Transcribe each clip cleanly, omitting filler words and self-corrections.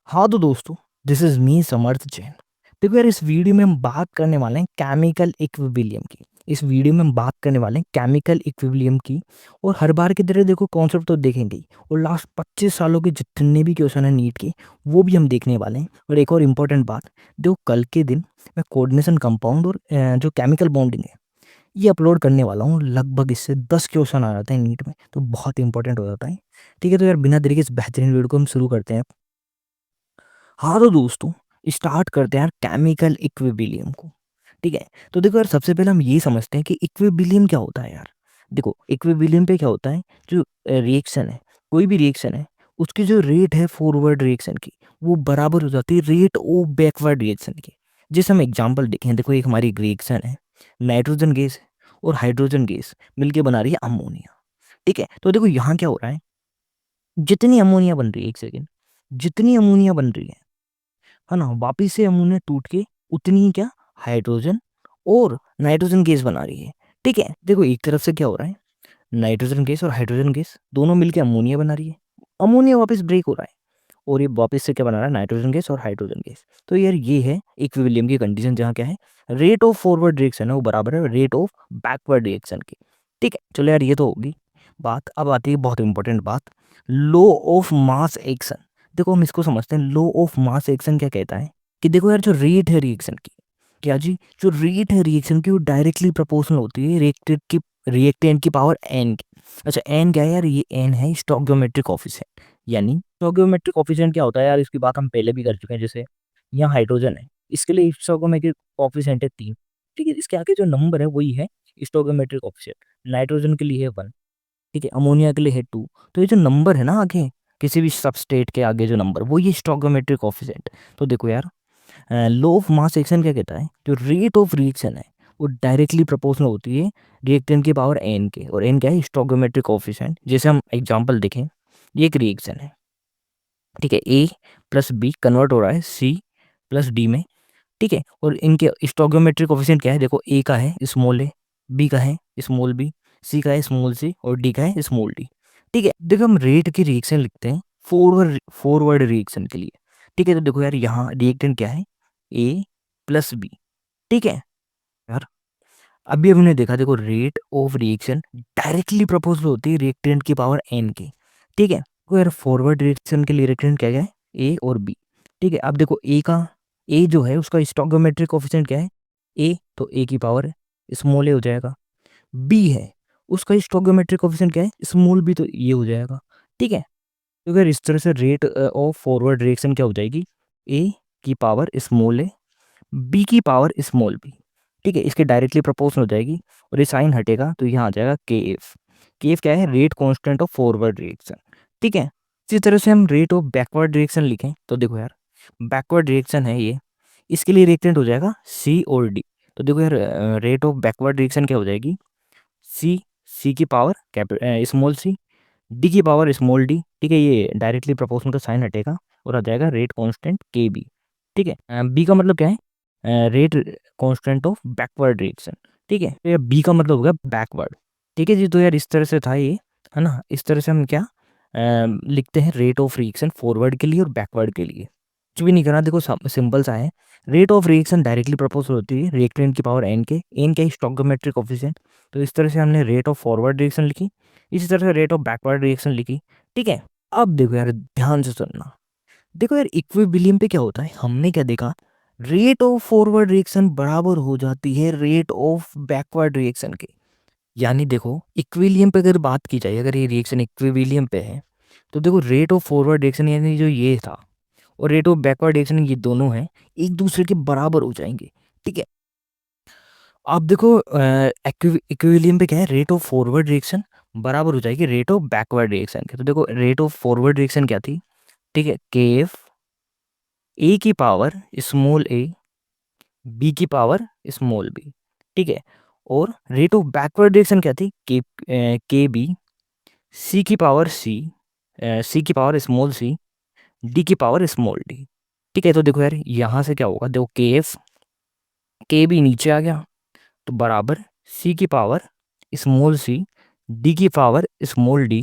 हाँ तो दोस्तों, दिस इज मी समर्थ जैन। देखो यार, इस वीडियो में हम बात करने वाले हैं केमिकल इक्विलिब्रियम की। इस वीडियो में हम बात करने वाले हैं केमिकल इक्विलिब्रियम की। और हर बार की तरह देखो कॉन्सेप्ट तो देखेंगे ही, और लास्ट 25 सालों के जितने भी क्वेश्चन है नीट के वो भी हम देखने वाले हैं। और एक और इम्पोर्टेंट बात, देखो कल के दिन मैं कोऑर्डिनेशन कंपाउंड और जो केमिकल बॉन्डिंग है ये अपलोड करने वाला हूँ। लगभग इससे 10 क्वेश्चन आ जाते हैं नीट में, तो बहुत इंपॉर्टेंट हो जाता है। ठीक है, तो यार बिना देरी के इस बेहतरीन वीडियो को हम शुरू करते हैं। हाँ तो दोस्तों, स्टार्ट करते हैं यार केमिकल इक्विलिब्रियम को। ठीक है, तो देखो यार सबसे पहले हम ये समझते हैं कि इक्विलिब्रियम क्या होता है यार। देखो इक्विलिब्रियम पे क्या होता है, जो रिएक्शन है, कोई भी रिएक्शन है, उसकी जो रेट है फॉरवर्ड रिएक्शन की वो बराबर हो जाती है रेट ऑफ बैकवर्ड रिएक्शन की। जैसे हम एग्जांपल देखें, देखो एक हमारी रिएक्शन है, नाइट्रोजन गैस और हाइड्रोजन गैस मिलके बना रही है अमोनिया। ठीक है, तो देखो यहाँ क्या हो रहा है, जितनी अमोनिया बन रही है, एक सेकेंड, जितनी अमोनिया बन रही है ना, वापिस से अमोनिया टूट के उतनी ही क्या, हाइड्रोजन और नाइट्रोजन गैस बना रही है। ठीक है, देखो एक तरफ से क्या हो रहा है, नाइट्रोजन गैस और हाइड्रोजन गैस दोनों मिलके अमोनिया बना रही है, अमोनिया वापस ब्रेक हो रहा है और ये वापस से क्या बना रहा है, नाइट्रोजन गैस और हाइड्रोजन गैस। तो यार ये है इक्विलिब्रियम की कंडीशन, जहाँ क्या है, रेट ऑफ फॉरवर्ड रिएक्शन है वो बराबर है रेट ऑफ बैकवर्ड रिएक्शन की। ठीक है, चलो यार ये तो होगी बात। अब आती है बहुत इंपॉर्टेंट बात, लो ऑफ मास एक्शन। देखो हम इसको समझते हैं, लो ऑफ मास एक्शन क्या कहता है कि देखो यार जो रेट है रिएक्शन की, क्या जी, जो रेट है रिएक्शन की वो डायरेक्टली प्रोपोर्शनल होती है रिएक्टेंट की पावर एन की। अच्छा एन क्या है यार, ये एन है स्टोइकियोमेट्रिक कोफिशिएंट। यानी स्टोइकियोमेट्रिक कोफिशिएंट क्या होता है यार, इसकी बात हम पहले भी कर चुके हैं। जैसे यहाँ हाइड्रोजन है, इसके लिए स्टोइकियोमेट्रिक कोफिशिएंट है 3। ठीक है, इसके आगे जो नंबर है वही है स्टोइकियोमेट्रिक कोफिशिएंट। नाइट्रोजन के लिए है 1, ठीक है, अमोनिया के लिए है 2। तो ये जो नंबर है ना आगे, किसी भी सबस्टेट के आगे जो नंबर, वो ये स्टोइकियोमेट्रिक कोफिशिएंट। तो देखो यार, लॉ ऑफ मास एक्शन क्या कहता है, जो रेट ऑफ रिएक्शन है वो डायरेक्टली प्रोपोर्शनल होती है रिएक्टेंट की पावर एन के, और एन क्या है, स्टोइकियोमेट्रिक कोफिशिएंट। जैसे हम एग्जांपल देखें, ये एक रिएक्शन है, ठीक है, ए प्लस बी कन्वर्ट हो रहा है सी प्लस डी में। ठीक है, और इनके स्टोइकियोमेट्रिक कोफिशिएंट क्या है, देखो ए का है स्मॉल ए, बी का है स्मॉल बी, सी का है स्मॉल सी और डी का है स्मॉल डी। ठीक है, देखो हम रेट की रिएक्शन लिखते हैं फॉरवर्ड रिएक्शन के लिए। ठीक है, तो देखो यार यहाँ रिएक्टेंट क्या है, ए प्लस बी। ठीक है यार, अभी हमने देखा, देखो rate of reaction directly proportional होती है रिएक्टेंट की पावर एन के। ठीक है, तो यार फॉरवर्ड रिएक्शन के लिए रिएक्टेंट क्या क्या है, ए और बी। ठीक है, अब देखो ए का, ए जो है उसका स्टोइकियोमेट्रिक कोफिशिएंट क्या है, ए, तो ए की पावर स्मॉल ए हो जाएगा। बी है, उसका स्टोइकियोमेट्रिक कोफिशिएंट क्या है, स्मॉल बी, तो ये हो जाएगा। ठीक है, तो अगर इस तरह से रेट ऑफ फॉरवर्ड रिएक्शन क्या हो जाएगी, ए की पावर स्मॉल ए, बी की पावर स्मॉल बी। ठीक है, इसके डायरेक्टली प्रोपोर्शनल हो जाएगी, और ये साइन हटेगा तो यहाँ आ जाएगा के एफ। के एफ क्या है, rate constant of forward reaction. ठीक है, इसी तरह से हम रेट ऑफ बैकवर्ड रिएक्शन लिखें तो देखो यार, बैकवर्ड रिएक्शन है ये, इसके लिए रिएक्टेंट हो जाएगा सी और डी। तो देखो यार, रेट ऑफ बैकवर्ड रिएक्शन क्या हो जाएगी, सी, सी की पावर स्मॉल सी, डी की पावर स्मॉल डी। ठीक है, ये डायरेक्टली प्रोपोर्शनल का साइन हटेगा और आ जाएगा रेट कांस्टेंट के बी। ठीक है, बी का मतलब क्या है, rate constant of backward reaction. ठीक है, तो ये बी का मतलब हो गया बैकवर्ड। ठीक है जी, तो यार इस तरह से था ये, है ना। इस तरह से हम क्या लिखते हैं, रेट ऑफ रिएक्शन फॉरवर्ड के लिए और बैकवर्ड के लिए। कुछ भी नहीं करना, देखो सिंपल सा है। Rate of reaction directly proportional होती है रिएक्टेंट की पावर एन के, एन क्या है, स्टोइकियोमेट्रिक कोफिशिएंट। तो इस तरह से हमने रेट ऑफ फॉरवर्ड रिएक्शन लिखी, इसी तरह से रेट ऑफ बैकवर्ड रिएक्शन लिखी। ठीक है, अब देखो यार ध्यान से सुनना, देखो यार इक्विलिब्रियम पे क्या होता है, हमने क्या देखा, रेट ऑफ फॉरवर्ड रिएक्शन बराबर हो जाती है रेट ऑफ बैकवर्ड रिएक्शन के। यानी देखो इक्विलिब्रियम पे अगर बात की जाए, अगर ये रिएक्शन इक्विलिब्रियम पे है, तो देखो रेट ऑफ फॉरवर्ड रिएक्शन यानी जो ये था, और रेट ऑफ बैकवर्ड रिएक्शन ये दोनों हैं, एक दूसरे के बराबर हो जाएंगे। ठीक है, आप देखो इक्विलिब्रियम पे क्या है, रेट ऑफ फॉरवर्ड रिएक्शन बराबर हो जाएगी रेट ऑफ बैकवर्ड रिएक्शन के। तो देखो रेट ऑफ फॉरवर्ड रिएक्शन क्या थी, ठीक है, के एफ, ए की पावर स्मॉल ए, बी की पावर स्मॉल बी। ठीक है, और रेट ऑफ बैकवर्ड रिएक्शन क्या थी, के बी, सी की पावर सी, सी की पावर स्मॉल सी, डी की पावर स्मॉल डी। ठीक है, तो देखो यार यहाँ से क्या होगा, देखो के एफ, के बी नीचे आ गया, तो बराबर सी की पावर स्मॉल सी, डी की पावर स्मॉल डी,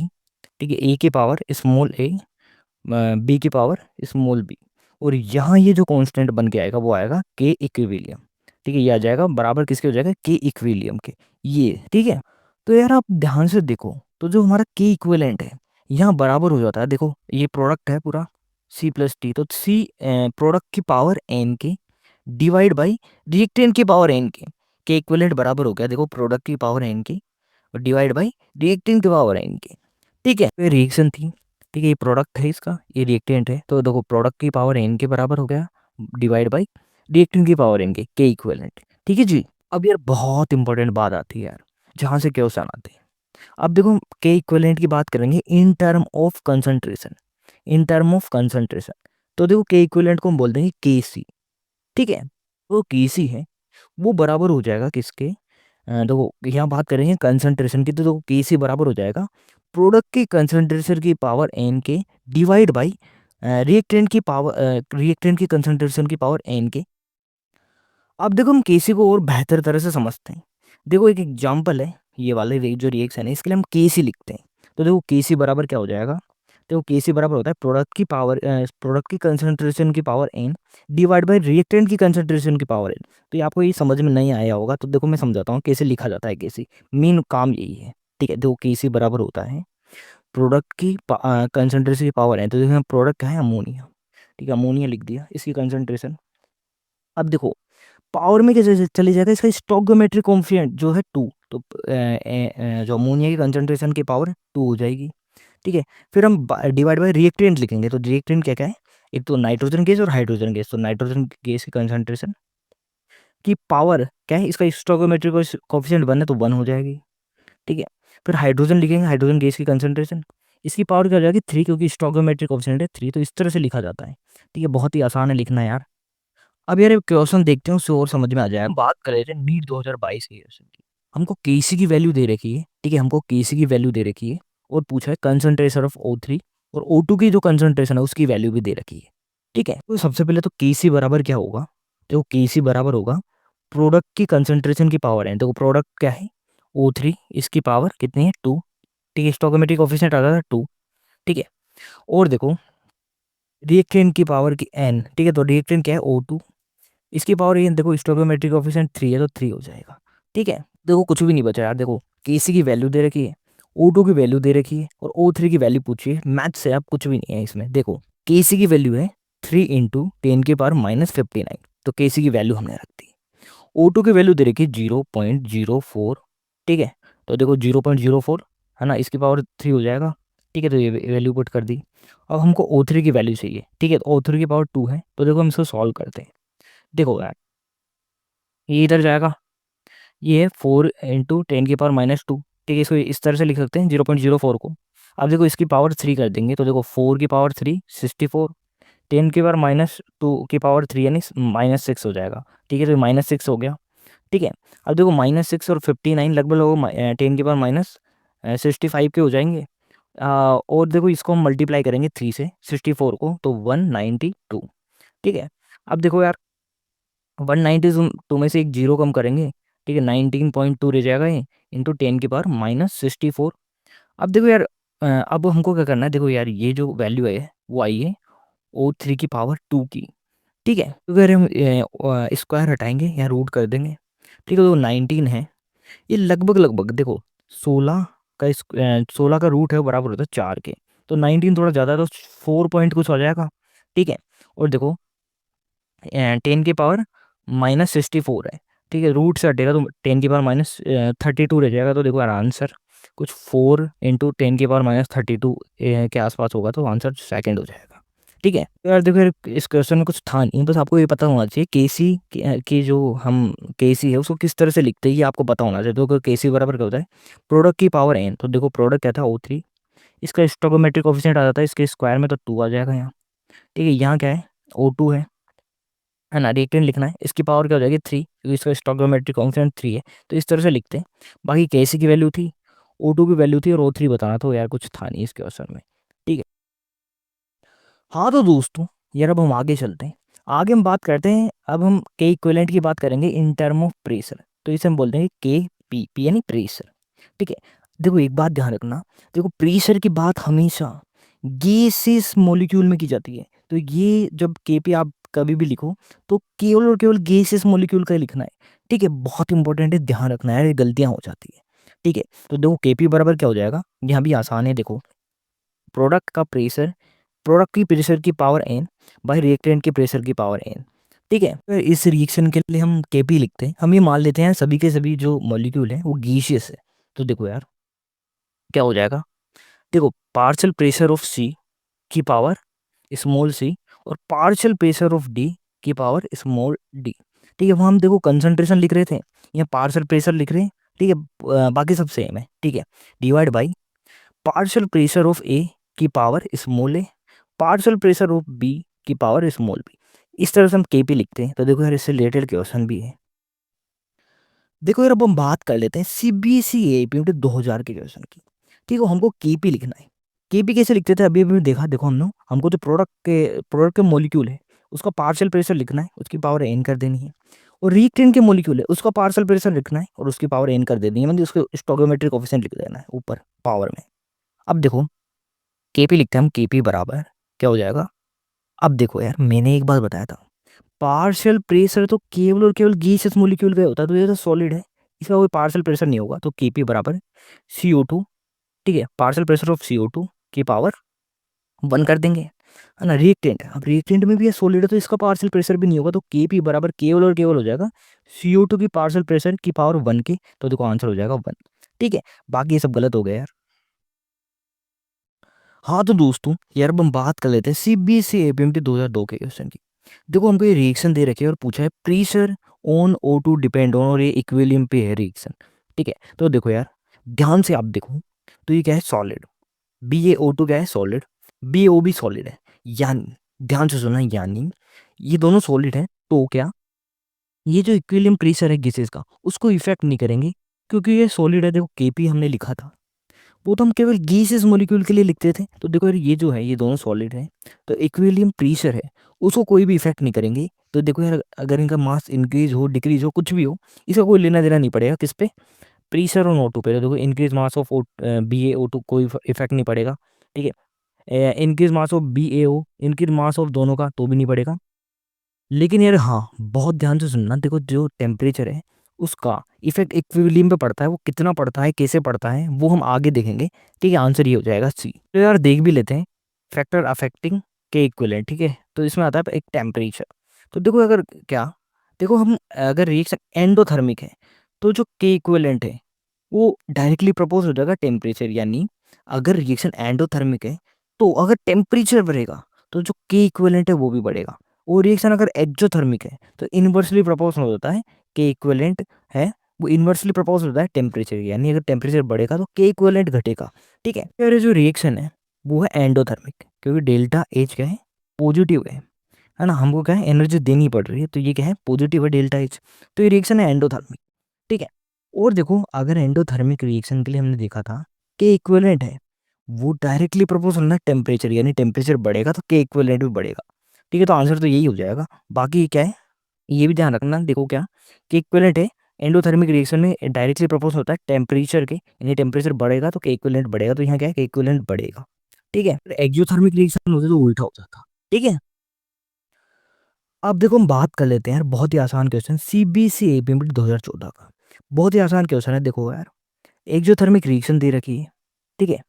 ठीक है, ए की पावर स्मॉल ए, बी की पावर स्मॉल बी। और यहाँ ये जो कांस्टेंट बन के आएगा वो आएगा के इक्विलिब्रियम। ठीक है, ये आ जाएगा बराबर किसके हो जाएगा, के इक्विलिब्रियम के। ये ठीक है। तो यार आप ध्यान से देखो, तो जो हमारा के इक्विवेलेंट है यहाँ बराबर हो जाता है। देखो ये प्रोडक्ट है पूरा सी प्लस टी, तो सी प्रोडक्ट की पावर एन के डिवाइड बाई रिएक्टेंट की पावर एन के इक्विवेलेंट बराबर हो गया। देखो प्रोडक्ट की पावर एन की और डिवाइड बाई रिएक्टेंट की पावर एन की। ठीक है, ये रिएक्शन थी। ठीक है, ये प्रोडक्ट है इसका, ये रिएक्टेंट है, तो देखो प्रोडक्ट की पावर एन के बराबर हो गया डिवाइड बाई रिएक्टेंट की पावर एन के इक्विवेलेंट। ठीक है जी। अब यार बहुत इंपॉर्टेंट बात आती है यार, जहाँ से क्वेश्चन आते हैं। अब देखो के इक्विवेलेंट की बात करेंगे in term of concentration, in term of concentration. तो देखो के इक्विवेलेंट को हम बोल देंगे के सी। ठीक है, वो के सी है, वो बराबर हो जाएगा किसके, देखो यहाँ बात करेंगे कंसंट्रेशन की, तो देखो के सी बराबर हो जाएगा प्रोडक्ट की कंसंट्रेशन की पावर एन के डिवाइड बाई रिएक्टेंट की पावर, रिएक्टेंट की कंसंट्रेशन की पावर एन के। अब देखो हम केसी को और बेहतर तरह से समझते हैं। देखो एक एग्जांपल है, ये वाले जो रिएक्शन है इसके लिए हम केसी लिखते हैं। तो देखो केसी बराबर क्या हो जाएगा, देखो केसी बराबर होता है प्रोडक्ट की पावर, प्रोडक्ट की कंसंट्रेशन की power N divide by reactant की कंसंट्रेशन की पावर एन। तो ये आपको ये समझ में नहीं आया होगा, तो देखो मैं समझाता हूँ कैसे लिखा जाता है केसी। मेन काम यही है। ठीक है, देखो केसी बराबर होता है प्रोडक्ट की कंसंट्रेशन की पावर एन। तो देखो प्रोडक्ट क्या है, अमोनिया। ठीक है, अमोनिया लिख दिया, इसकी कंसंट्रेशन। अब देखो पावर में कैसे चले जाएगा, इसका स्टोइकोमेट्रिक कोएफिशिएंट जो है 2, तो जो अमोनिया की कंसंट्रेशन की पावर 2 हो जाएगी। ठीक है, फिर हम डिवाइड बाय रिएक्टेंट लिखेंगे। तो रिएक्टेंट क्या क्या है, एक तो नाइट्रोजन गैस और हाइड्रोजन गैस। तो नाइट्रोजन गैस की कंसंट्रेशन की पावर क्या है, इसका स्टोइकोमेट्रिक कोएफिशिएंट 1 है तो 1 हो जाएगी। ठीक है, फिर हाइड्रोजन लिखेंगे, हाइड्रोजन गैस की कंसंट्रेशन, इसकी पावर क्या हो जाएगी 3, क्योंकि स्टोइकोमेट्रिक कोएफिशिएंट है 3। तो इस तरह से लिखा जाता है। ठीक है, बहुत ही आसान है लिखना यार। अब यार क्वेश्चन देखते हैं, उससे और समझ में आ जाएगा। हम बात कर रहे थे नीट 2022 के क्वेश्चन की। हमको केसी की वैल्यू दे रखी है। ठीक है, हमको केसी की वैल्यू दे रखी है और पूछा है कंसंट्रेशन ऑफ O3 और O2 की जो कंसंट्रेशन है उसकी वैल्यू भी दे रखी है। ठीक है, तो सबसे पहले तो केसी बराबर क्या होगा, तो केसी बराबर होगा प्रोडक्ट की कंसंट्रेशन की पावर है। तो प्रोडक्ट क्या है O3, इसकी पावर कितनी है 2। ठीक है, स्टोइकोमेट्रिक कोएफिशिएंट आता था 2। ठीक है, और देखो रिएक्टेंट की पावर की n। ठीक है, तो रिएक्टेंट क्या है O2, इसकी पावर ये देखो स्टोइकोमेट्रिक कोएफिशिएंट 3 है तो 3 हो जाएगा। ठीक है, देखो कुछ भी नहीं बचा यार। देखो केसी की वैल्यू दे रखी है, O2 की वैल्यू दे रखी है और O3 की वैल्यू पूछी है। मैथ से अब कुछ भी नहीं है इसमें। देखो केसी की वैल्यू है 3 इंटू 10⁻⁻59, तो केसी की वैल्यू हमने रख दी। O2 की वैल्यू दे रखी है 0.04। ठीक है, तो देखो 0.04 है ना, इसकी पावर 3 हो जाएगा। ठीक है, तो ये वैल्यू पुट कर दी। अब हमको O3 की वैल्यू चाहिए। ठीक है, तो O3 की पावर 2 है, तो देखो हम इसको सॉल्व करते हैं। देखो यार ये इधर जाएगा, ये है 4 × 10⁻²। ठीक है, इसको इस तरह से लिख सकते हैं 0.04 को। अब देखो इसकी पावर 3 कर देंगे, तो देखो 4 की पावर 3 64, 10⁻² की पावर 3 यानी -6 हो जाएगा। ठीक है, तो -6 हो गया। ठीक है, अब देखो -6 और 59 लगभग लगभग 10⁻65 के हो जाएंगे। और देखो इसको हम मल्टीप्लाई करेंगे 3 से 64 को, तो 192। ठीक है, अब देखो यार 192 में से एक जीरो कम करेंगे। ठीक है, 19.2 रह जाएगा ये, इंटू 10⁻64। अब देखो यार अब हमको क्या करना है, देखो यार ये जो वैल्यू है वो आई है O3 की पावर 2 की। ठीक है, तो अगर हम स्क्वायर हटाएंगे यहाँ रूट कर देंगे। ठीक है, तो 19 है, ये लगभग लगभग देखो 16 का 16 का रूट है वो बराबर होता है 4 के। तो 19 थोड़ा ज़्यादा है, तो 4 पॉइंट कुछ हो जाएगा। ठीक है, और देखो 10 की पावर -64 है। ठीक है, रूट से हटेगा तो 10 की पावर -32 रह जाएगा। तो देखो यार आंसर कुछ 4 इंटू 10 की पावर -32 के आसपास होगा, तो आंसर सेकंड हो जाएगा। ठीक है, तो यार देखो यार इस क्वेश्चन में कुछ था नहीं, बस आपको ये पता होना चाहिए केसी की जो हम केसी है उसको किस तरह से लिखते हैं, ये आपको पता होना चाहिए। तो केसी बराबर क्या होता है प्रोडक्ट की पावर एन। तो देखो प्रोडक्ट क्या था O3, इसका स्टोइकोमेट्रिक कोएफिशिएंट आ जाता है इसके स्क्वायर में, तो 2 आ जाएगा यहाँ। ठीक है, यहाँ क्या है O2 है ना, रिएक्टेंट लिखना है, इसकी पावर क्या हो जाएगी 3, क्योंकि इसका स्टोइकोमेट्रिक कांस्टेंट 3 है। तो इस तरह से लिखते हैं। बाकी केसी की वैल्यू थी, O2 की वैल्यू थी और O3 बताना, तो यार कुछ था नहीं इसके क्वेश्चन में। ठीक है, हाँ तो दोस्तों यार अब हम आगे चलते हैं। आगे हम बात करते हैं, अब हम के इक्विवेलेंट की बात करेंगे इन टर्म ऑफ प्रेशर। तो इसे हम बोलते हैं के पी, पी यानी प्रेशर। ठीक है, देखो एक बात ध्यान रखना, देखो प्रेशर की बात हमेशा गैसेस मॉलिक्यूल में की जाती है। तो ये जब केपी आप कभी भी लिखो तो केवल और केवल गैसियस मॉलिक्यूल का ही लिखना है, ठीक है। बहुत इंपॉर्टेंट है, ध्यान रखना है, ये गलतियां हो जाती है, ठीक है। तो देखो केपी बराबर क्या हो जाएगा, यहाँ भी आसान है, देखो प्रोडक्ट का प्रेशर, प्रोडक्ट की प्रेशर की पावर एन बाय रिएक्टेंट के प्रेशर की पावर एन, ठीक है। तो इस रिएक्शन के लिए हम केपी लिखते हैं, हम ये मान लेते हैं सभी के सभी जो मॉलिक्यूल हैं वो गैसियस है। तो देखो यार क्या हो जाएगा, देखो पार्शियल प्रेशर ऑफ सी की पावर स्मॉल सी और पार्शियल प्रेशर ऑफ डी की पावर स्मॉल डी, ठीक है। वहाँ हम देखो कंसंट्रेशन लिख रहे थे, यहाँ पार्शियल प्रेशर लिख रहे हैं, ठीक है। बाकी सब सेम है, ठीक है। Divide by partial pressure of A की power small A, partial pressure of B की पावर स्मॉल बी। इस तरह से हम केपी लिखते हैं। तो देखो यार इससे रिलेटेड क्वेश्चन भी है। देखो यार अब हम बात कर लेते हैं सीबीएसई एपीएमटी 2000 के क्वेश्चन की, ठीक है। हमको केपी लिखना है। केपी कैसे लिखते थे अभी अभी देखा, देखो हमने हमको जो प्रोडक्ट के मॉलिक्यूल है उसका पार्शियल प्रेशर लिखना है, उसकी पावर एन कर देनी है। और रिएक्टेंट के मॉलिक्यूल है उसका पार्शियल प्रेशर लिखना है और उसकी पावर एन कर देनी है, मतलब उसको स्टोइकोमेट्रिक कोएफिशिएंट लिख देना है ऊपर पावर में। अब देखो केपी लिखते हैं हम, केपी बराबर क्या हो जाएगा। अब देखो यार मैंने एक बात बताया था, पार्शियल प्रेशर तो केवल और केवल गैसियस मॉलिक्यूल का ही होता है, तो ये तो सॉलिड है, इसका कोई पार्शियल प्रेशर नहीं होगा। तो केपी बराबर CO2, ठीक है, पार्शियल प्रेशर ऑफ CO2 की पावर 1 कर देंगे, है ना। रिएक्टेंट, अब रिएक्टेंट में भी ये सॉलिड है तो इसका पार्शियल प्रेशर भी नहीं होगा, तो केपी बराबर केवल और केवल हो जाएगा CO2 की पार्शियल प्रेशर की पावर 1 के। तो देखो आंसर हो जाएगा 1, ठीक है। बाकी ये सब गलत हो गया यार। हाँ तो दोस्तों यार अब हम बात कर लेते हैं सीबीएसई एपीएमटी 2002 के क्वेश्चन की। देखो हमको ये रिएक्शन दे रखी है और पूछा है pressure on O2 depend on, और ये इक्विलिब्रियम पे है रिएक्शन, ठीक है। तो देखो यार ध्यान से आप देखो, तो ये क्या है सॉलिड, BaO2 क्या है सॉलिड, BaO भी सॉलिड है, यानी ध्यान से सुनना, यानी ये दोनों सॉलिड है, तो क्या ये जो इक्विलिब्रियम प्रेशर है गैसेस का उसको इफेक्ट नहीं करेंगे, क्योंकि ये सॉलिड है। देखो केपी हमने लिखा था वो तो हम केवल गैसियस मॉलिक्यूल के लिए लिखते थे। तो देखो यार ये जो है ये दोनों सॉलिड हैं, तो इक्विलिब्रियम प्रेशर है उसको कोई भी इफेक्ट नहीं करेंगे। तो देखो यार अगर इनका मास इंक्रीज हो डिक्रीज हो कुछ भी हो, इसका कोई लेना देना नहीं पड़ेगा किस पे, प्रेशर और O2 पे। तो देखो इंक्रीज मास ऑफ BaO2 कोई इफेक्ट नहीं पड़ेगा, ठीक है। Increase mass of BaO, increase mass of दोनों का तो भी नहीं पड़ेगा। लेकिन यार हाँ बहुत ध्यान से सुनना, देखो जो टेम्परेचर है उसका इफेक्ट इक्विलिब्रियम पे पड़ता है, वो कितना पड़ता है कैसे पड़ता है वो हम आगे देखेंगे, ठीक है। आंसर ये हो जाएगा सी। तो यार देख भी लेते हैं फैक्टर अफेक्टिंग के इक्विवेलेंट, ठीक है। तो इसमें आता है एक टेम्परेचर। तो देखो अगर क्या, देखो हम अगर रिएक्शन एंडोथर्मिक है तो जो के इक्विवेलेंट है वो डायरेक्टली प्रपोज हो जाएगा टेम्परेचर, यानी अगर रिएक्शन एंडोथर्मिक है तो अगर टेम्परेचर बढ़ेगा तो जो के इक्विवेलेंट है वो भी बढ़ेगा। और रिएक्शन अगर एक्जोथर्मिक है तो इन्वर्सली प्रोपोर्शनल होता है, के इक्विवेलेंट है वो इन्वर्सली प्रोपोर्शनल होता है टेम्परेचर, यानी अगर टेम्परेचर बढ़ेगा तो के इक्विवेलेंट घटेगा, ठीक है। फिर जो रिएक्शन है वो है एंडोथर्मिक, क्योंकि डेल्टा एच क्या है पॉजिटिव है ना, हमको क्या है एनर्जी देनी पड़ रही है, तो ये क्या है पॉजिटिव है डेल्टा एच, तो ये रिएक्शन है एंडोथर्मिक, ठीक है। और देखो अगर एंडोथर्मिक रिएक्शन के लिए हमने देखा था के इक्विवेलेंट है वो डायरेक्टली प्रोपोर्शनल है टेम्परेचर, यानी टेम्परेचर बढ़ेगा तो के इक्विवेलेंट भी बढ़ेगा, ठीक है। तो आंसर तो यही हो जाएगा। बाकी क्या है ये भी ध्यान रखना, देखो क्या कि इक्विवेलेंट है एंडोथर्मिक रिएक्शन में डायरेक्टली प्रोपोर्शनल होता है टेम्परेचर के, यानी टेम्परेचर बढ़ेगा तो के इक्विवेलेंट बढ़ेगा, तो यहाँ क्या है के इक्विवेलेंट बढ़ेगा, ठीक है। एक्सोथर्मिक रिएक्शन होते तो उल्टा होता था, ठीक है। अब देखो हम बात कर लेते हैं यार बहुत ही आसान क्वेश्चन सीबीएसई एपीएमटी 2014 का। बहुत ही आसान क्वेश्चन है, देखो यार एक्सोथर्मिक रिएक्शन दे रखी है, ठीक है।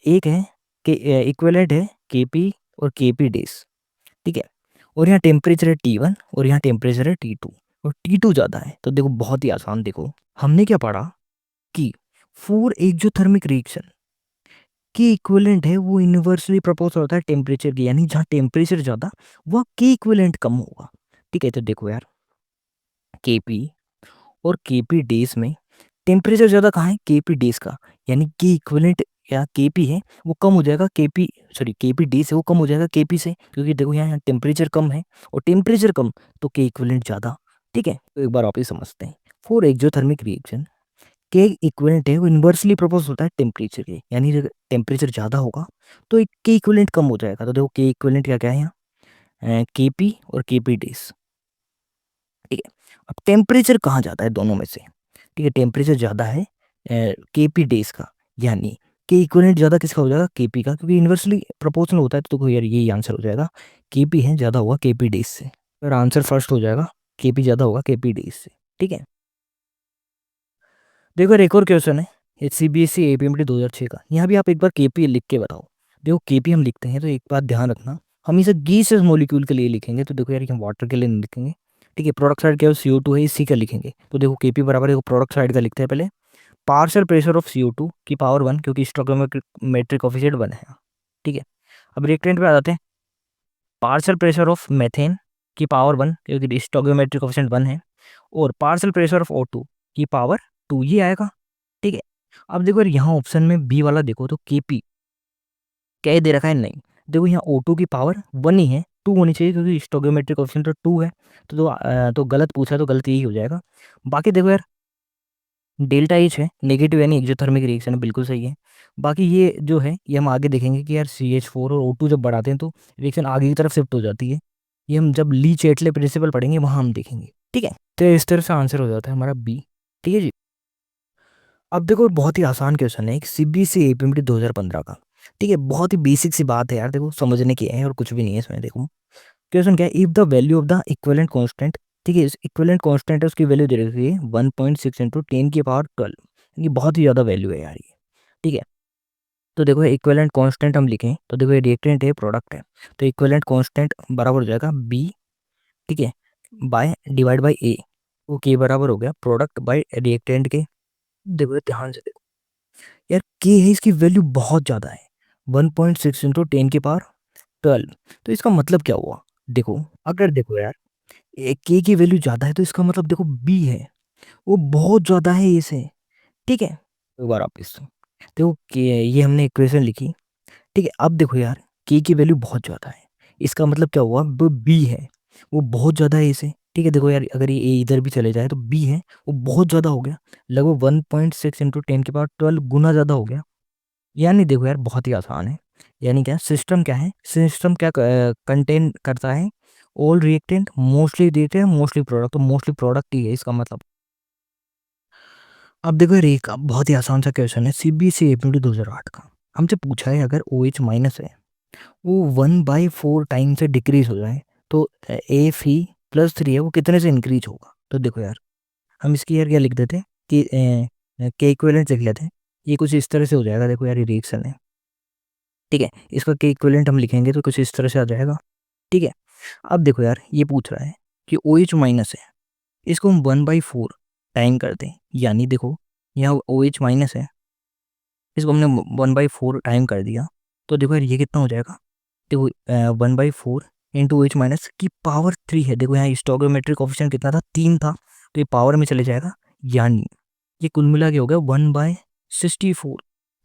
एक है कि इक्विवेलेंट है केपी और केपी डेज, ठीक है। और यहाँ टेम्परेचर है T1 और यहाँ टेम्परेचर है T2, और T2 ज़्यादा है। तो देखो बहुत ही आसान, देखो हमने क्या पढ़ा कि फोर एक्सोथर्मिक रिएक्शन के इक्विवेलेंट है वो इन्वर्सली प्रोपोर्शनल होता है टेम्परेचर की, यानी जहाँ टेम्परेचर ज़्यादा वह के इक्विवेलेंट कम होगा, ठीक है। तो देखो यार केपी और केपी डेज में टेम्परेचर ज़्यादा कहाँ है केपी डेज का, यानी के इक्विवेलेंट या केपी है वो कम हो जाएगा केपी, सॉरी केपी डेज है वो कम हो जाएगा केपी से, क्योंकि देखो यहाँ टेम्परेचर कम है और टेम्परेचर कम तो के इक्विवेलेंट ज़्यादा, ठीक है। तो एक बार आप ही समझते हैं, फॉर एक्सोथर्मिक रिएक्शन के इक्विवेलेंट है वो इन्वर्सली प्रोपोर्शनल होता है टेम्परेचर के, यानी अगर टेम्परेचर ज़्यादा होगा तो एक के इक्विवेलेंट कम हो जाएगा। तो देखो के इक्विवेलेंट क्या क्या है यहाँ केपी और केपी डेज, ठीक है। अब टेम्परेचर कहाँ जाता है दोनों में से, ठीक है। टेम्परेचर ज़्यादा है केपी डेज का, यानी के इक्विवेलेंट ज़्यादा किसका हो जाएगा, केपी का, क्योंकि इन्वर्सली प्रोपोर्शनल होता है। तो देखो यार यही आंसर हो जाएगा, केपी है ज़्यादा होगा केपी डेज से। फिर आंसर फर्स्ट हो जाएगा, केपी ज़्यादा होगा केपी डेज से। ठीक है, देखो यार एक और क्वेश्चन है, ये सीबीएसई एपीएमटी 2006 का। यहाँ भी आप एक बार केपी लिख के बताओ। देखो केपी हम लिखते हैं तो एक बात ध्यान रखना, हम इसे गैसेस मॉलिक्यूल के लिए लिखेंगे। तो देखो यार हम वाटर के लिए नहीं लिखेंगे। ठीक है, प्रोडक्ट साइड क्या है, CO2 है, इसी का लिखेंगे। तो देखो केपी बराबर है, प्रोडक्ट साइड का लिखते हैं पहले, पार्शियल प्रेशर ऑफ CO2 की पावर 1, क्योंकि स्टोइकोमेट्रिक कोएफिशिएंट 1 है। ठीक है, अब रिएक्टेंट पे आ जाते हैं, पार्शियल प्रेशर ऑफ मेथेन की पावर 1, क्योंकि स्टोइकोमेट्रिक कोएफिशिएंट 1 है, और पार्शियल प्रेशर ऑफ O2 की पावर 2, ये आएगा। ठीक है, अब देखो यार यहाँ ऑप्शन में बी वाला देखो तो केपी क्या ही दे रखा है, नहीं। देखो यहाँ O2 की पावर 1 ही है, 2 होनी चाहिए, क्योंकि स्टोइकोमेट्रिक कोएफिशिएंट तो 2 है। तो गलत पूछा, तो गलत यही हो जाएगा। बाकी देखो यार डेल्टा एच है, नेगेटिव यानी एक्सोथर्मिक रिएक्शन है, बिल्कुल सही है। बाकी ये जो है ये हम आगे देखेंगे कि यार CH4 और O2 जब बढ़ाते हैं तो रिएक्शन आगे की तरफ शिफ्ट हो जाती है। ये हम जब ली चेटले प्रिंसिपल पढ़ेंगे वहाँ हम देखेंगे। ठीक है, तो इस तरह से आंसर हो जाता है हमारा बी। ठीक है जी। अब देखो बहुत ही आसान क्वेश्चन है, एक सीबीएसई एपीएमटी 2015 का। ठीक है, बहुत ही बेसिक सी बात है यार, देखो समझने की है और कुछ भी नहीं है इसमें। देखो क्वेश्चन क्या है, if the value of the equivalent constant, ठीक है, इक्विवेलेंट कांस्टेंट है उसकी वैल्यू दे रखी है 1.6 इंटू 10 की पावर 12। ये बहुत ही ज़्यादा वैल्यू है यार ये। ठीक है, तो देखो इक्विवेलेंट कांस्टेंट हम लिखें तो देखो ये रिएक्टेंट है, प्रोडक्ट है, तो इक्विवेलेंट कांस्टेंट बराबर हो जाएगा बी, ठीक है, बाय डिवाइड बाय ए। वो के बराबर हो गया प्रोडक्ट बाय रिएक्टेंट के। देखो ध्यान से देखो यार, के है इसकी वैल्यू बहुत ज़्यादा है, 1.6 इंटू 10 की पावर 12। तो इसका मतलब क्या हुआ, देखो अगर देखो यार के की वैल्यू ज़्यादा है तो इसका मतलब देखो बी है, वो बहुत ज़्यादा है इसे। ठीक है, एक बार आप इस देखो के, ये हमने इक्वेशन लिखी। ठीक है, अब देखो यार के की वैल्यू बहुत ज़्यादा है, इसका मतलब क्या हुआ, वो बी है, वो बहुत ज़्यादा है इसे। ठीक है, देखो यार अगर ये ए इधर भी चले जाए तो बी है, वो बहुत ज़्यादा हो गया, लगभग 1.6 इंटू 10 की पावर 12 गुना ज़्यादा हो गया। यानी देखो यार बहुत ही आसान है, यानी क्या सिस्टम क्या है, सिस्टम क्या कंटेन करता है, all reactant mostly reactant mostly product, तो मोस्टली प्रोडक्ट ही है इसका मतलब। अब देखो यार एक अब बहुत ही आसान सा क्वेश्चन है, सीबीएसई एपीएमटी 2008 का। हमसे पूछा है अगर OH माइनस है वो 1/4 टाइम से डिक्रीज हो जाए तो Fe+3 है वो कितने से इंक्रीज होगा। तो देखो यार हम इसकी यार क्या लिख देते हैं कि के इक्विवेलेंट लिख लेते हैं। ये कुछ इस तरह से हो जाएगा, देखो यार ये रिएक्शन है। ठीक है, इसका के इक्विवेलेंट हम लिखेंगे तो कुछ इस तरह से आ जाएगा। ठीक है, अब देखो यार ये पूछ रहा है कि OH माइनस है, इसको हम 1/4 टाइम करते हैं, यानी देखो यहाँ OH माइनस है, इसको हमने 1/4 टाइम कर दिया। तो देखो यार ये कितना हो जाएगा, देखो 1/4 इंटू OH माइनस की पावर 3 है। देखो यहाँ स्टोइकोमेट्रिक कोएफिशिएंट कितना था, 3 था, तो ये पावर में चले जाएगा, यानी ये कुल मिला के हो गया 1/64।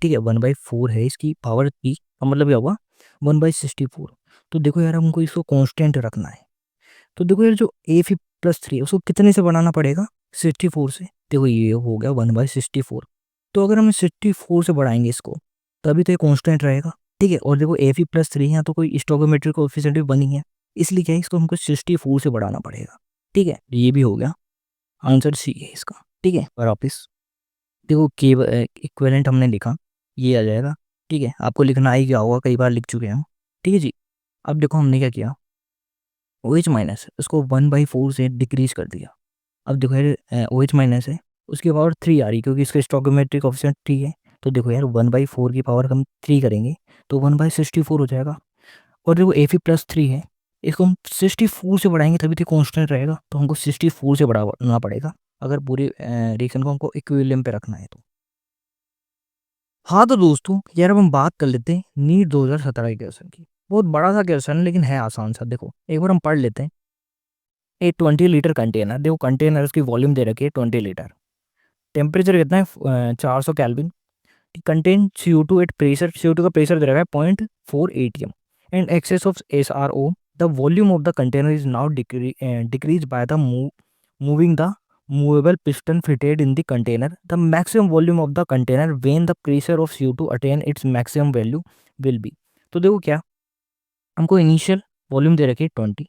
ठीक है, 1/4 है इसकी पावर 3 का मतलब क्या हुआ 1/64। तो देखो यार हमको इसको कांस्टेंट रखना है, तो देखो यार जो Fe+3 है उसको कितने से बढ़ाना पड़ेगा, 64 से। देखो ये हो गया 1/64। तो अगर हम 64 से बढ़ाएंगे इसको तभी तो ये कांस्टेंट रहेगा। ठीक है, और देखो Fe+3 यहाँ तो कोई स्टोइकोमेट्रिक कोएफिशिएंट भी बनी है, इसलिए क्या है इसको हमको 64 से बढ़ाना पड़ेगा। ठीक है, ये भी हो गया, आंसर सी है इसका। ठीक है, और वापिस देखो के इक्विवेलेंट हमने लिखा, ये आ जाएगा। ठीक है, आपको लिखना ही क्या होगा, कई बार लिख चुके हैं हम। ठीक है जी, अब देखो हमने क्या किया, OH माइनस उसको 1/4 से डिक्रीज कर दिया। अब देखो यार OH माइनस है उसकी पावर 3 आ रही, क्योंकि इसका स्टोइकोमेट्रिक कोएफिशिएंट 3 है। तो देखो यार 1/4 की पावर हम 3 करेंगे तो 1/64 हो जाएगा। और देखो Fe+3 है, इसको हम 64 से बढ़ाएंगे तभी तो कांस्टेंट रहेगा, तो हमको 64 से बढ़ाना पड़ेगा अगर पूरे रिएक्शन को हमको इक्विलिब्रियम पे रखना है तो। हाँ तो दोस्तों यार अब हम बात कर लेते हैं नीट 2017 के क्वेश्चन की। बहुत बड़ा सा क्वेश्चन लेकिन है आसान सा, देखो एक बार हम पढ़ लेते हैं। ए 20 लीटर कंटेनर, देखो कंटेनर उसकी वॉल्यूम दे रखी है 20 लीटर, टेम्परेचर कितना है 400 kelvin, contain CO2 at pressure, CO2 का प्रेशर दे रखा है 0.4 atm and excess of SRO, the volume of the container is now decrease by the moving the movable piston fitted in the container, the maximum volume of the container when the pressure of CO2 attain its maximum value will be। तो देखो क्या हमको initial volume दे रखी है 20,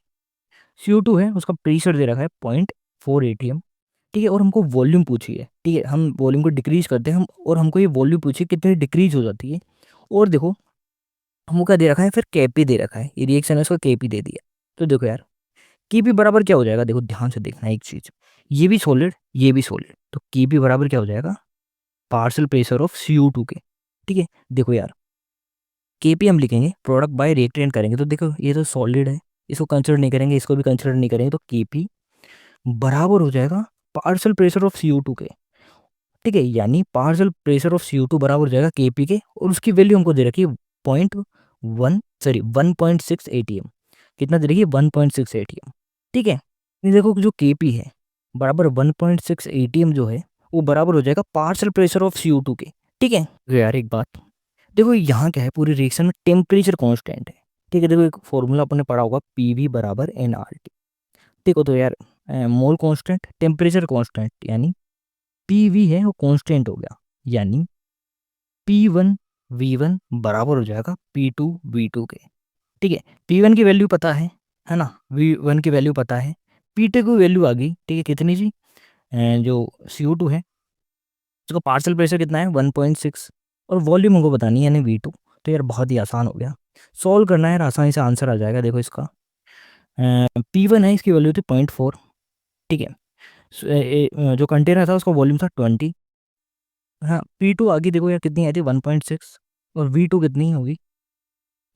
CO2 है उसका pressure दे रखा है 0.4 atm। ठीक ठीक है, और हमको वॉल्यूम पूछी है, ठीक है, हम वॉल्यूम को डिक्रीज करते हैं हम, और हमको ये वॉल्यूम पूछी कितनी डिक्रीज हो जाती है। और देखो हमको क्या दे रखा है, फिर केपी दे रखा है, ये रिएक्शन है, उसको केपी दे दिया। तो देखो यार केपी बराबर क्या हो जाएगा, देखो ध्यान से देखना एक चीज, ये भी सॉलिड ये भी सॉलिड, तो केपी बराबर क्या हो जाएगा, पार्शियल प्रेशर ऑफ CO2 के। ठीक है, देखो यार केपी हम लिखेंगे प्रोडक्ट बाय रिएक्टेंट करेंगे, तो देखो ये तो सॉलिड है, इसको कंसिडर नहीं करेंगे, इसको भी कंसिडर नहीं करेंगे, तो केपी बराबर हो जाएगा पार्शियल प्रेशर ऑफ CO2 के। ठीक है, यानी पार्शियल प्रेशर ऑफ CO2 बराबर हो जाएगा केपी के, और उसकी वैल्यू हमको दे रखी है 1.6 ATM। कितना दे रखी है, 1.6 ATM। ठीक है, ये देखो जो केपी है बराबर 1.6 ATM जो है, वो बराबर हो जाएगा पार्शियल प्रेशर ऑफ CO2 के। ठीक है, तो यार एक बात देखो, यहाँ क्या है, पूरी रिएक्शन में टेम्परेचर कांस्टेंट है। ठीक है, देखो एक फॉर्मूला अपने पढ़ा होगा, PV बराबर nRT। देखो तो यार मोल कांस्टेंट टेम्परेचर कांस्टेंट, यानी PV है वो कांस्टेंट हो गया, यानी P1 V1 बराबर हो जाएगा P2 V2 के। ठीक है, P1 की वैल्यू पता है ना, V1 की वैल्यू पता है, P2 की वैल्यू आ गई। ठीक है, कितनी जी, जो CO2 है उसका पार्शियल प्रेशर कितना है 1.6, और वॉल्यूम हमको बतानी है यानी V2। तो यार बहुत ही आसान हो गया, सॉल्व करना है यार, आसानी से आंसर आ जाएगा। देखो इसका P1 है, इसकी वैल्यू थी 0.4। ठीक है, जो कंटेनर था उसका वॉल्यूम था 20। हाँ, P2 आगे देखो यार कितनी आई थी 1.6, और V2 कितनी होगी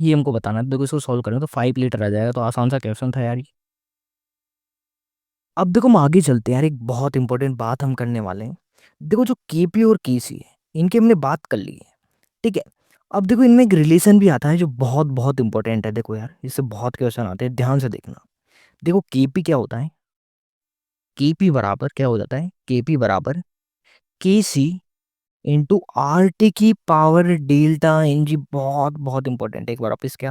ये हमको बताना है। देखो इसको सॉल्व करें तो 5 लीटर आ जाएगा, तो आसान सा क्वेश्चन था यार ये। अब देखो हम आगे चलते हैं यार, एक बहुत इंपॉर्टेंट बात हम करने वाले हैं। देखो जो केपी और केसी है, इनकी हमने बात कर ली है। ठीक है, अब देखो इनमें एक रिलेशन भी आता है जो बहुत बहुत इंपॉर्टेंट है। देखो यार इससे बहुत क्वेश्चन आते हैं, ध्यान से देखना। देखो केपी क्या होता है, केपी बराबर क्या हो जाता है, केपी बराबर केसी इंटू RT की पावर डेल्टा NG। बहुत बहुत इंपॉर्टेंट है, एक बार वापस क्या,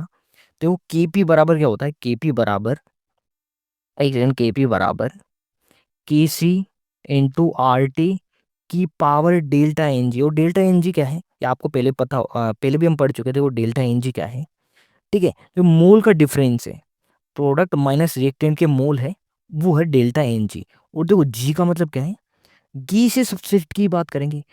देखो केपी बराबर क्या होता है, केपी बराबर एक सेकंड, केपी बराबर केसी इंटू RT की पावर डेल्टा NG। और डेल्टा NG क्या है, ये आपको पहले पता पहले भी हम पढ़ चुके थे। वो डेल्टा NG क्या है, ठीक है, जो मोल का डिफरेंस है, प्रोडक्ट माइनस रिएक्टेंट के मोल है, वो है डेल्टा NG। और देखो जी का मतलब क्या है, घी से सबस्ट्रेट की बात करेंगे,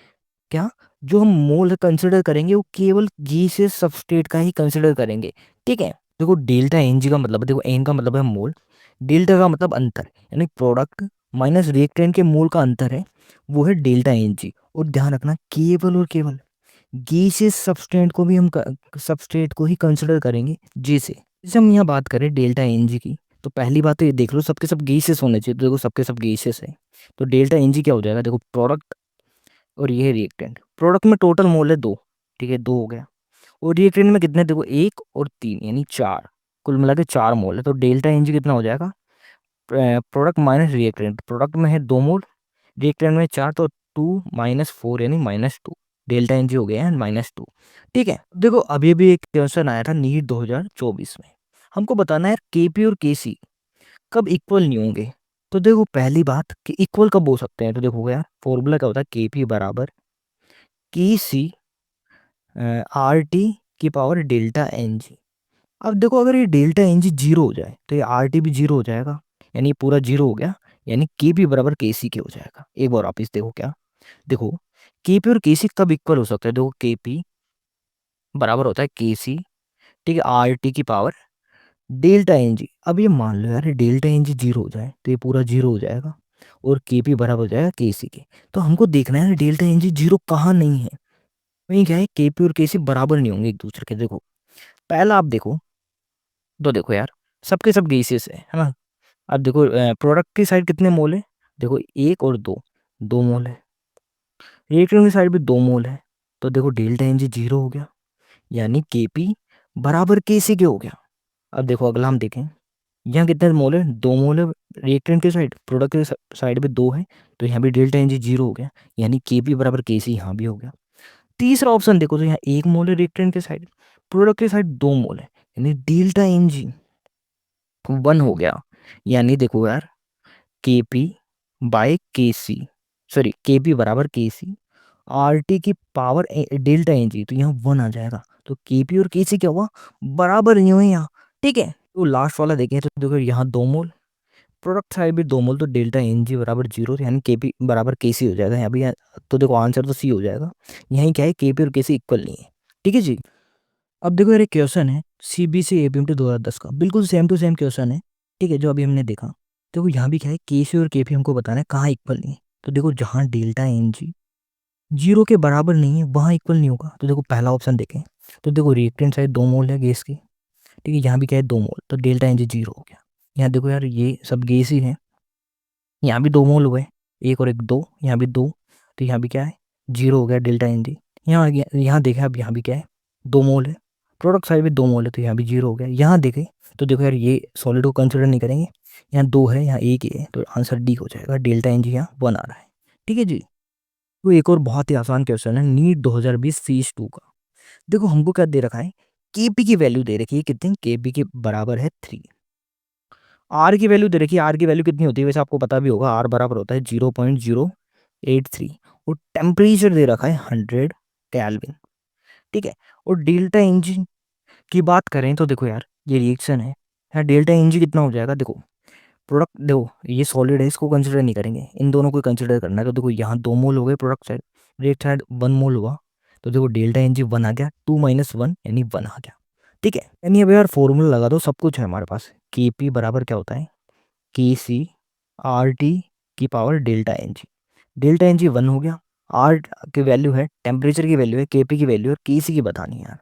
क्या जो हम मोल कंसिडर करेंगे वो केवल घी से सबस्ट्रेट का ही कंसिडर करेंगे। ठीक है, देखो डेल्टा NG का मतलब, देखो एन का मतलब है मोल, डेल्टा का मतलब अंतर, यानी प्रोडक्ट माइनस रिएक्टेंट के मोल का अंतर है, वो है डेल्टा NG। और ध्यान रखना केवल और केवल गैसियस सबस्टेंट को भी हम सबस्ट्रेट को ही कंसिडर करेंगे जी से। जैसे हम यहाँ बात करें डेल्टा NG की, तो पहली बात तो ये देख लो सबके सब गैसियस होने चाहिए, तो देखो सबके सब गैसियस है, तो डेल्टा NG क्या हो जाएगा, देखो प्रोडक्ट और ये है रिएक्टेंट। प्रोडक्ट में टोटल मोल है 2, ठीक है 2 हो गया, और रिएक्टेंट में कितने, देखो 1 और 3 यानी 4, कुल मिला के 4 मोल है। तो डेल्टा NG कितना हो जाएगा, प्रोडक्ट माइनस रिएक्टेंट, प्रोडक्ट में है 2 मोल, रिएक्टेंट में 4, तो 2 - 4 यानी -2, डेल्टा NG हो गया है -2। ठीक है, देखो अभी भी एक क्वेश्चन आया था नीट 2024 में, हमको बताना है केपी और केसी कब इक्वल नहीं होंगे। तो देखो पहली बात कि इक्वल कब हो सकते हैं, तो देखो यार फॉर्मूला क्या होता है, केपी बराबर केसी RT की पावर डेल्टा NG। अब देखो अगर ये डेल्टा NG जीरो हो जाए तो ये RT भी जीरो हो जाएगा, यानी ये पूरा जीरो हो गया, यानी केपी बराबर केसी के हो जाएगा। एक बार वापिस देखो क्या, देखो केपी और केसी कब इक्वल हो सकता है, देखो केपी बराबर होता है केसी, ठीक है, RT की पावर डेल्टा NG। अब ये मान लो यार डेल्टा NG जीरो हो जाए तो ये पूरा जीरो हो जाएगा, और केपी बराबर हो जाएगा केसी के। तो हमको देखना है डेल्टा NG जीरो कहाँ नहीं है, वहीं क्या है केपी और केसी बराबर नहीं होंगे एक दूसरे के। देखो पहला आप देखो, तो देखो यार सबके सब गैसेस है ना। अब देखो प्रोडक्ट की साइड कितने मोल है, देखो 1 और 2, 2 मोल है, रिएक्टेंट की साइड भी 2 मोल है, तो देखो डेल्टा NG जीरो हो गया, यानी केपी बराबर केसी के हो गया। अब देखो अगला हम देखें, यहाँ कितने मोल है, 2 मोल है, रिएक्टेंट के साइड प्रोडक्ट के साइड पे 2 है, तो यहाँ भी डेल्टा NG जीरो हो गया, यानी केपी बराबर केसी यहाँ भी हो गया। तीसरा ऑप्शन देखो, तो यहाँ 1 मोल है रिएक्टेंट के साइड, प्रोडक्ट के साइड 2 मोल है, यानी डेल्टा NG 1 हो गया, यानी देखो यार KP by KC, sorry KP बराबर केसी RT की पावर डेल्टा NG, तो यहाँ 1 आ जाएगा। तो केपी और केसी क्या हुआ, बराबर नहीं हुए यहाँ। ठीक है, तो लास्ट वाला देखें, तो देखो यहाँ 2 मोल, प्रोडक्ट साइड भी 2 मोल, तो डेल्टा एन जी बराबर 0, यानी के पी बराबर के सी हो जाएगा यहाँ भी। तो देखो आंसर तो सी हो जाएगा। यहीं क्या है, के पी और के सी इक्वल नहीं है। ठीक है जी। अब देखो यार, एक क्वेश्चन है सीबीसी एपीएमटी 2010 का, बिल्कुल सेम टू सेम क्वेश्चन है। ठीक है, जो अभी हमने देखा। देखो यहाँ भी क्या है, के सी और के पी हमको बताना है कहाँ इक्वल नहीं है। तो देखो जहाँ डेल्टा एन जी 0 के बराबर नहीं है वहाँ इक्वल नहीं होगा। तो देखो पहला ऑप्शन देखें, तो देखो रिएक्टेंट साइड 2 मोल है गैस की। ठीक है, यहाँ भी क्या है 2 मोल, तो डेल्टा एन जी 0 हो गया। यहाँ देखो यार, ये सब गैस ही है। यहाँ भी 2 मोल हुए, एक और एक 2, यहाँ भी 2। तो यहाँ भी क्या है, 0 हो गया डेल्टा एन जी। यहाँ आ गया, यहाँ देखा अब यहाँ भी क्या है, 2 मोल है। प्रोडक्ट साइड भी 2 मोल है, तो यहाँ भी 0 हो गया। यहाँ देखें तो देखो यार, ये सॉलिड को कंसिडर नहीं करेंगे। यहाँ 2 है, यहाँ 1 ही है, तो आंसर डी हो जाएगा। डेल्टा एन जी यहाँ 1 आ रहा है। ठीक है जी। तो एक और बहुत ही आसान क्वेश्चन है नीट 2020 सीज 2 का। देखो हमको क्या दे रखा है, केपी की वैल्यू दे रखी है कितनी, केपी के बराबर है 3। आर की वैल्यू दे रखी है, आर की वैल्यू कितनी होती है वैसे आपको पता भी होगा, आर बराबर होता है 0.083। और टेम्परेचर दे रखा है 100 केल्विन। ठीक है। और डेल्टा इंजन की बात करें तो देखो यार, ये रिएक्शन है, यहाँ डेल्टा इंजन कितना हो जाएगा। देखो प्रोडक्ट, देखो ये सॉलिड है, इसको कंसिडर नहीं करेंगे, इन दोनों को कंसिडर करना है। तो देखो यहाँ 2 मोल हो गए प्रोडक्ट साइड, रिएक्ट साइड 1 मोल हुआ। तो देखो डेल्टा एन जी 1 आ गया, 2 - 1 यानी 1 आ गया। ठीक है, यानी अब यार फॉर्मूला लगा दो, सब कुछ है हमारे पास। के पी बराबर क्या होता है, के सी आर टी की power delta N G. Delta N G 1 हो गया, आर की वैल्यू है, टेम्परेचर की वैल्यू है, के पी की वैल्यू है, के सी की बतानी है यार।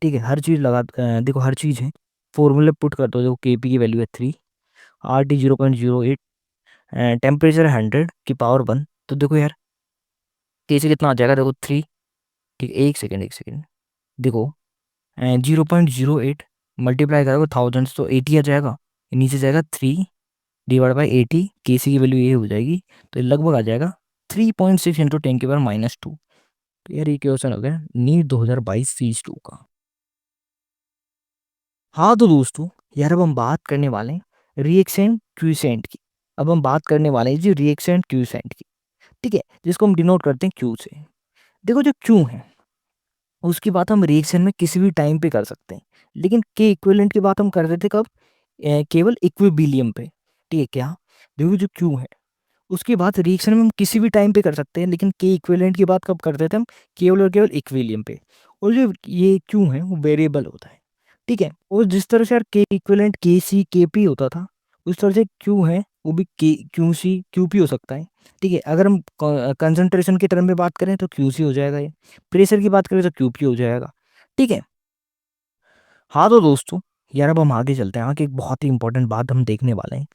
ठीक है, हर चीज़ लगा देखो हर चीज़ है, फॉर्मूले पुट कर दो। देखो के पी की वैल्यू है 3, आर टी 0.08, टेम्परेचर है 100 की पावर 1। तो देखो यार, के सी कितना आ जाएगा, देखो 3। ठीक है, एक सेकेंड एक सेकेंड, देखो 0.08 मल्टीप्लाई करोगे थाउजेंड्स तो 80 आ जाएगा, नीचे जाएगा 3 / 80, के सी की वैल्यू ये हो जाएगी। तो ये लगभग आ जाएगा 3.6 × 10⁻²। तो यार ये क्वेश्चन हो गया नीट 2022 सीज 2 का। हाँ तो दोस्तों, यार अब हम बात करने वाले हैं रिएक्शन क्यूसेंट की। अब हम बात करने वाले हैं जी रिएक्शन क्यूसेंट की। ठीक है, जिसको हम डिनोट करते हैं क्यू से। देखो जो क्यू है उसकी बात हम रिएक्शन में किसी भी टाइम पे कर सकते हैं, लेकिन के इक्विवेलेंट की बात हम कर रहे थे कब, केवल इक्विबिलियम पे। ठीक है क्या, देखो जो क्यू है उसकी बात रिएक्शन में हम किसी भी टाइम पे कर सकते हैं, लेकिन के इक्विवेलेंट की बात कब करते थे हम, केवल और केवल इक्विलियम पे। और जो ये क्यू है वो वेरिएबल होता है। ठीक है, और जिस तरह से यार के इक्विवेलेंट के सी के पी होता था, उस तरह से क्यू है वो भी के क्यू सी क्यू पी हो सकता है। ठीक है, अगर हम कंसंट्रेशन के टर्म में बात करें तो क्यू सी हो जाएगा, ये प्रेशर की बात करें तो क्यू पी हो जाएगा। ठीक है। हाँ तो दोस्तों, यार अब हम आगे चलते हैं, आगे एक बहुत ही इंपॉर्टेंट बात हम देखने वाले हैं।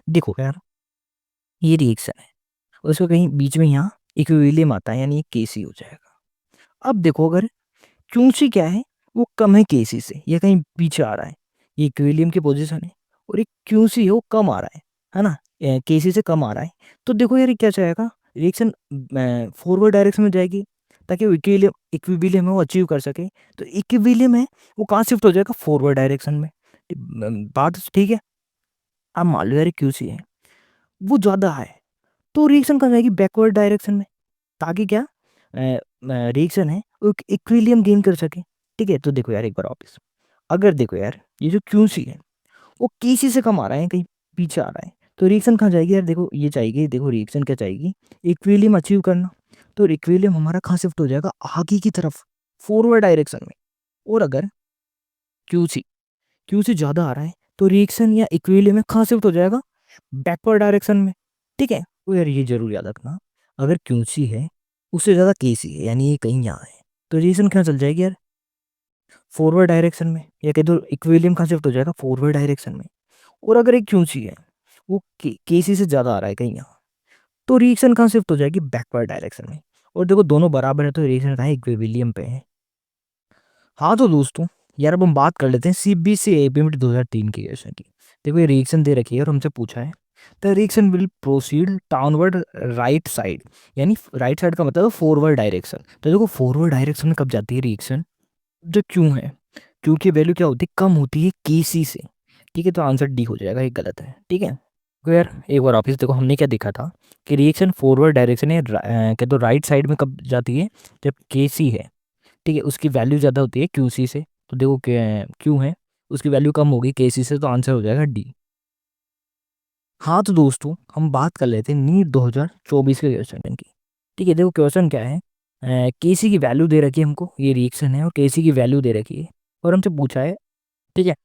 देखो यार, ये रिएक्शन है, उसको कहीं बीच में यहाँ इक्विलिब्रियम आता है, यानी केसी हो जाएगा। अब देखो अगर क्यूसी क्या है, वो कम है केसी से, ये कहीं पीछे आ रहा है, ये इक्विलिब्रियम की पोजीशन है। और एक क्यूसी है वो कम आ रहा है ना, केसी से कम आ रहा है। तो देखो यार ये क्या चाहेगा, रिएक्शन फॉरवर्ड डायरेक्शन में जाएगी, ताकि वो इक्विलिब्रियम है वो अचीव कर सके। तो इक्विलिब्रियम है वो कहाँ शिफ्ट हो जाएगा, फॉरवर्ड डायरेक्शन में। बात ठीक है। अब मान लो यार क्यूसी है वो ज़्यादा है, तो रिएक्शन कहाँ जाएगी, बैकवर्ड डायरेक्शन में, ताकि क्या रिएक्शन है वो इक्विलिब्रियम गेन कर सके। ठीक है, तो देखो यार एक बार वापस, अगर देखो यार ये जो क्यूसी है वो केसी से कम आ रहा है, कहीं पीछे आ रहा है, तो रिएक्शन कहाँ जाएगी यार, देखो ये चाहेगी, देखो रिएक्शन क्या चाहेगी, इक्विलिब्रियम अचीव करना। तो इक्विलिब्रियम हमारा कहाँ शिफ्ट हो जाएगा, आगे की तरफ, फॉरवर्ड डायरेक्शन में। और अगर क्यूसी क्यूसी ज़्यादा आ रहा है, तो रिएक्शन या इक्विलिब्रियम में कहाँ शिफ्ट हो जाएगा, बैकवर्ड डायरेक्शन में। ठीक है, तो यार ये जरूर याद रखना, अगर क्यूसी है उससे ज़्यादा केसी है, यानी ये कहीं यहाँ है, तो रिएक्शन कहाँ चल जाएगी यार, फॉरवर्ड डायरेक्शन में, या कह दो इक्विलिब्रियम कहाँ शिफ्ट हो जाएगा, फॉरवर्ड डायरेक्शन में। और अगर एक क्यूसी है वो केसी से ज़्यादा आ रहा है कहीं यहाँ, तो रिएक्शन कहाँ शिफ्ट हो जाएगी, बैकवर्ड डायरेक्शन में। और देखो दोनों बराबर है, तो रिएक्शन कहाँ है, इक्विलिब्रियम पे है। हाँ तो दोस्तों, यार अब हम बात कर लेते हैं सीबीसी एपीएमटी 2003 की रिएक्शन की। देखो ये रिएक्शन दे रखी है और हमसे पूछा है the reaction will proceed downward right side, यानी राइट साइड का मतलब है फॉरवर्ड डायरेक्शन। तो देखो फॉरवर्ड डायरेक्शन में कब जाती है रिएक्शन, जो क्यों है, क्यों की वैल्यू क्या होती है, कम होती है केसी से। ठीक है, तो आंसर डी हो जाएगा, ये गलत है। ठीक है, तो यार एक बार वापस देखो, हमने क्या देखा था कि रिएक्शन फॉरवर्ड डायरेक्शन है, क्या तो राइट साइड में कब जाती है, जब केसी है। ठीक है, उसकी वैल्यू ज़्यादा होती है क्यूसी से। तो देखो क्यू है उसकी वैल्यू कम होगी केसी से, तो आंसर हो जाएगा डी। हाँ तो दोस्तों हम बात कर लेते हैं नीट 2024 के क्वेश्चन की। ठीक है, देखो क्वेश्चन क्या है, केसी की वैल्यू दे रखी है हमको, ये रिएक्शन है और केसी की वैल्यू दे रखी है और हमसे पूछा है, ठीक है,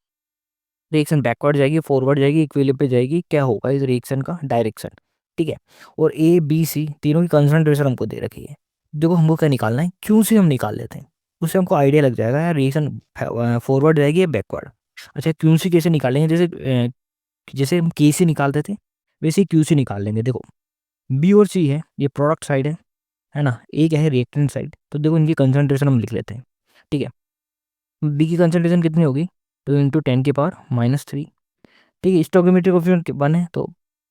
रिएक्शन बैकवर्ड जाएगी, फॉरवर्ड जाएगी, इक्विलिब्रियम पे जाएगी, क्या होगा इस रिएक्शन का डायरेक्शन। ठीक है, और ए बी सी तीनों की कंसंट्रेशन हमको दे रखी है। देखो हमको क्या निकालना है, क्यों से हम निकाल लेते हैं, उससे हमको आइडिया लग जाएगा यार रिएक्शन फॉरवर्ड जाएगी या बैकवर्ड। अच्छा क्यों सी कैसे निकालेंगे, जैसे हम के से निकालते थे वैसे ही क्यू से निकाल लेंगे। देखो बी और सी है, ये प्रोडक्ट साइड है ना, एक है रिएक्टेंट साइड, तो देखो इनकी कंसंट्रेशन हम लिख लेते हैं। ठीक है, बी की कंसंट्रेशन कितनी होगी, तो इंटू 10⁻³ ठीक है, स्टोइकोमेट्रिक कोएफिशिएंट 1 है तो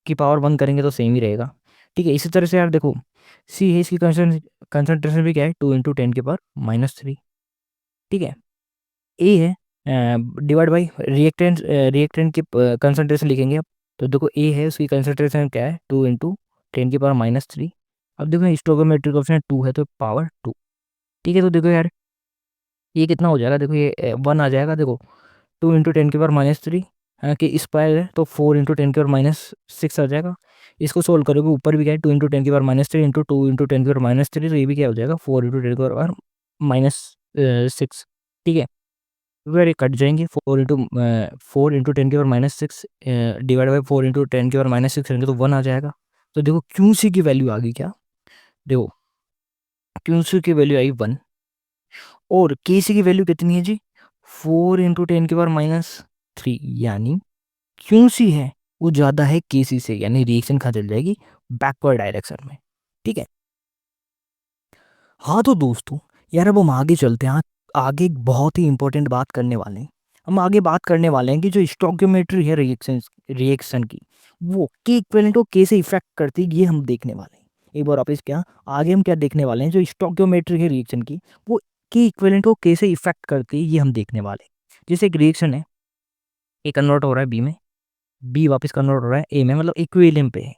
की पावर 1 करेंगे तो सेम ही रहेगा। ठीक है, इसी तरह से यार देखो सी है, इसकी कंसंट्रेशन भी क्या है, 2 × 10⁻³ ठीक है, ए है डिवाइड बाई रिएक्टेंट, रिएक्टेंट की कंसंट्रेशन लिखेंगे अब, तो देखो ए है उसकी कंसंट्रेशन क्या है, 2 × 10⁻³ अब देखो स्टोइकोमेट्रिक कोएफिशिएंट 2 है तो पावर 2। ठीक है, तो देखो यार ये कितना हो जाएगा, देखो ये 1 आ जाएगा, देखो 2 × 10⁻³ कि स्क्वायर है तो 4 × 10⁻6 आ जाएगा। इसको सोल्व करोगे ऊपर भी क्या है, 2 × 10⁻³ इंटू 2 × 10⁻³ तो ये भी क्या हो जाएगा, 4 × 10⁻6। ठीक है, वेरी कट जाएंगे, 4 × 10⁻6 डिवाइड बाई 4 × 10⁻6 करेंगे तो 1 आ जाएगा। तो देखो क्यू सी की वैल्यू आ गई क्या, देखो क्यू सी की वैल्यू आई 1 और के सी की वैल्यू कितनी है जी, 4 × 10⁻³ यानी क्यू सी है वो ज़्यादा है के सी से, यानी रिएक्शन कहाँ चल जाएगी, बैकवर्ड डायरेक्शन में। ठीक है, हाँ तो दोस्तों यार अब हम आगे चलते हैं, आगे एक बहुत ही इंपॉर्टेंट बात करने वाले हैं। हम आगे बात करने वाले हैं कि जो स्टोइकियोमेट्री है रिएक्शन की, वो के इक्विवेलेंट को के से इफेक्ट करती है, ये हम देखने वाले हैं। एक बार वापस क्या, आगे हम क्या देखने वाले हैं, जो स्टोइकियोमेट्री है रिएक्शन की वो के इक्विवेलेंट को के से इफेक्ट करती है, ये हम देखने वाले हैं। जैसे एक रिएक्शन है, ए कन्वर्ट हो रहा है बी में, बी वापस कन्वर्ट हो रहा है ए में, मतलब इक्विलिब्रियम पे है।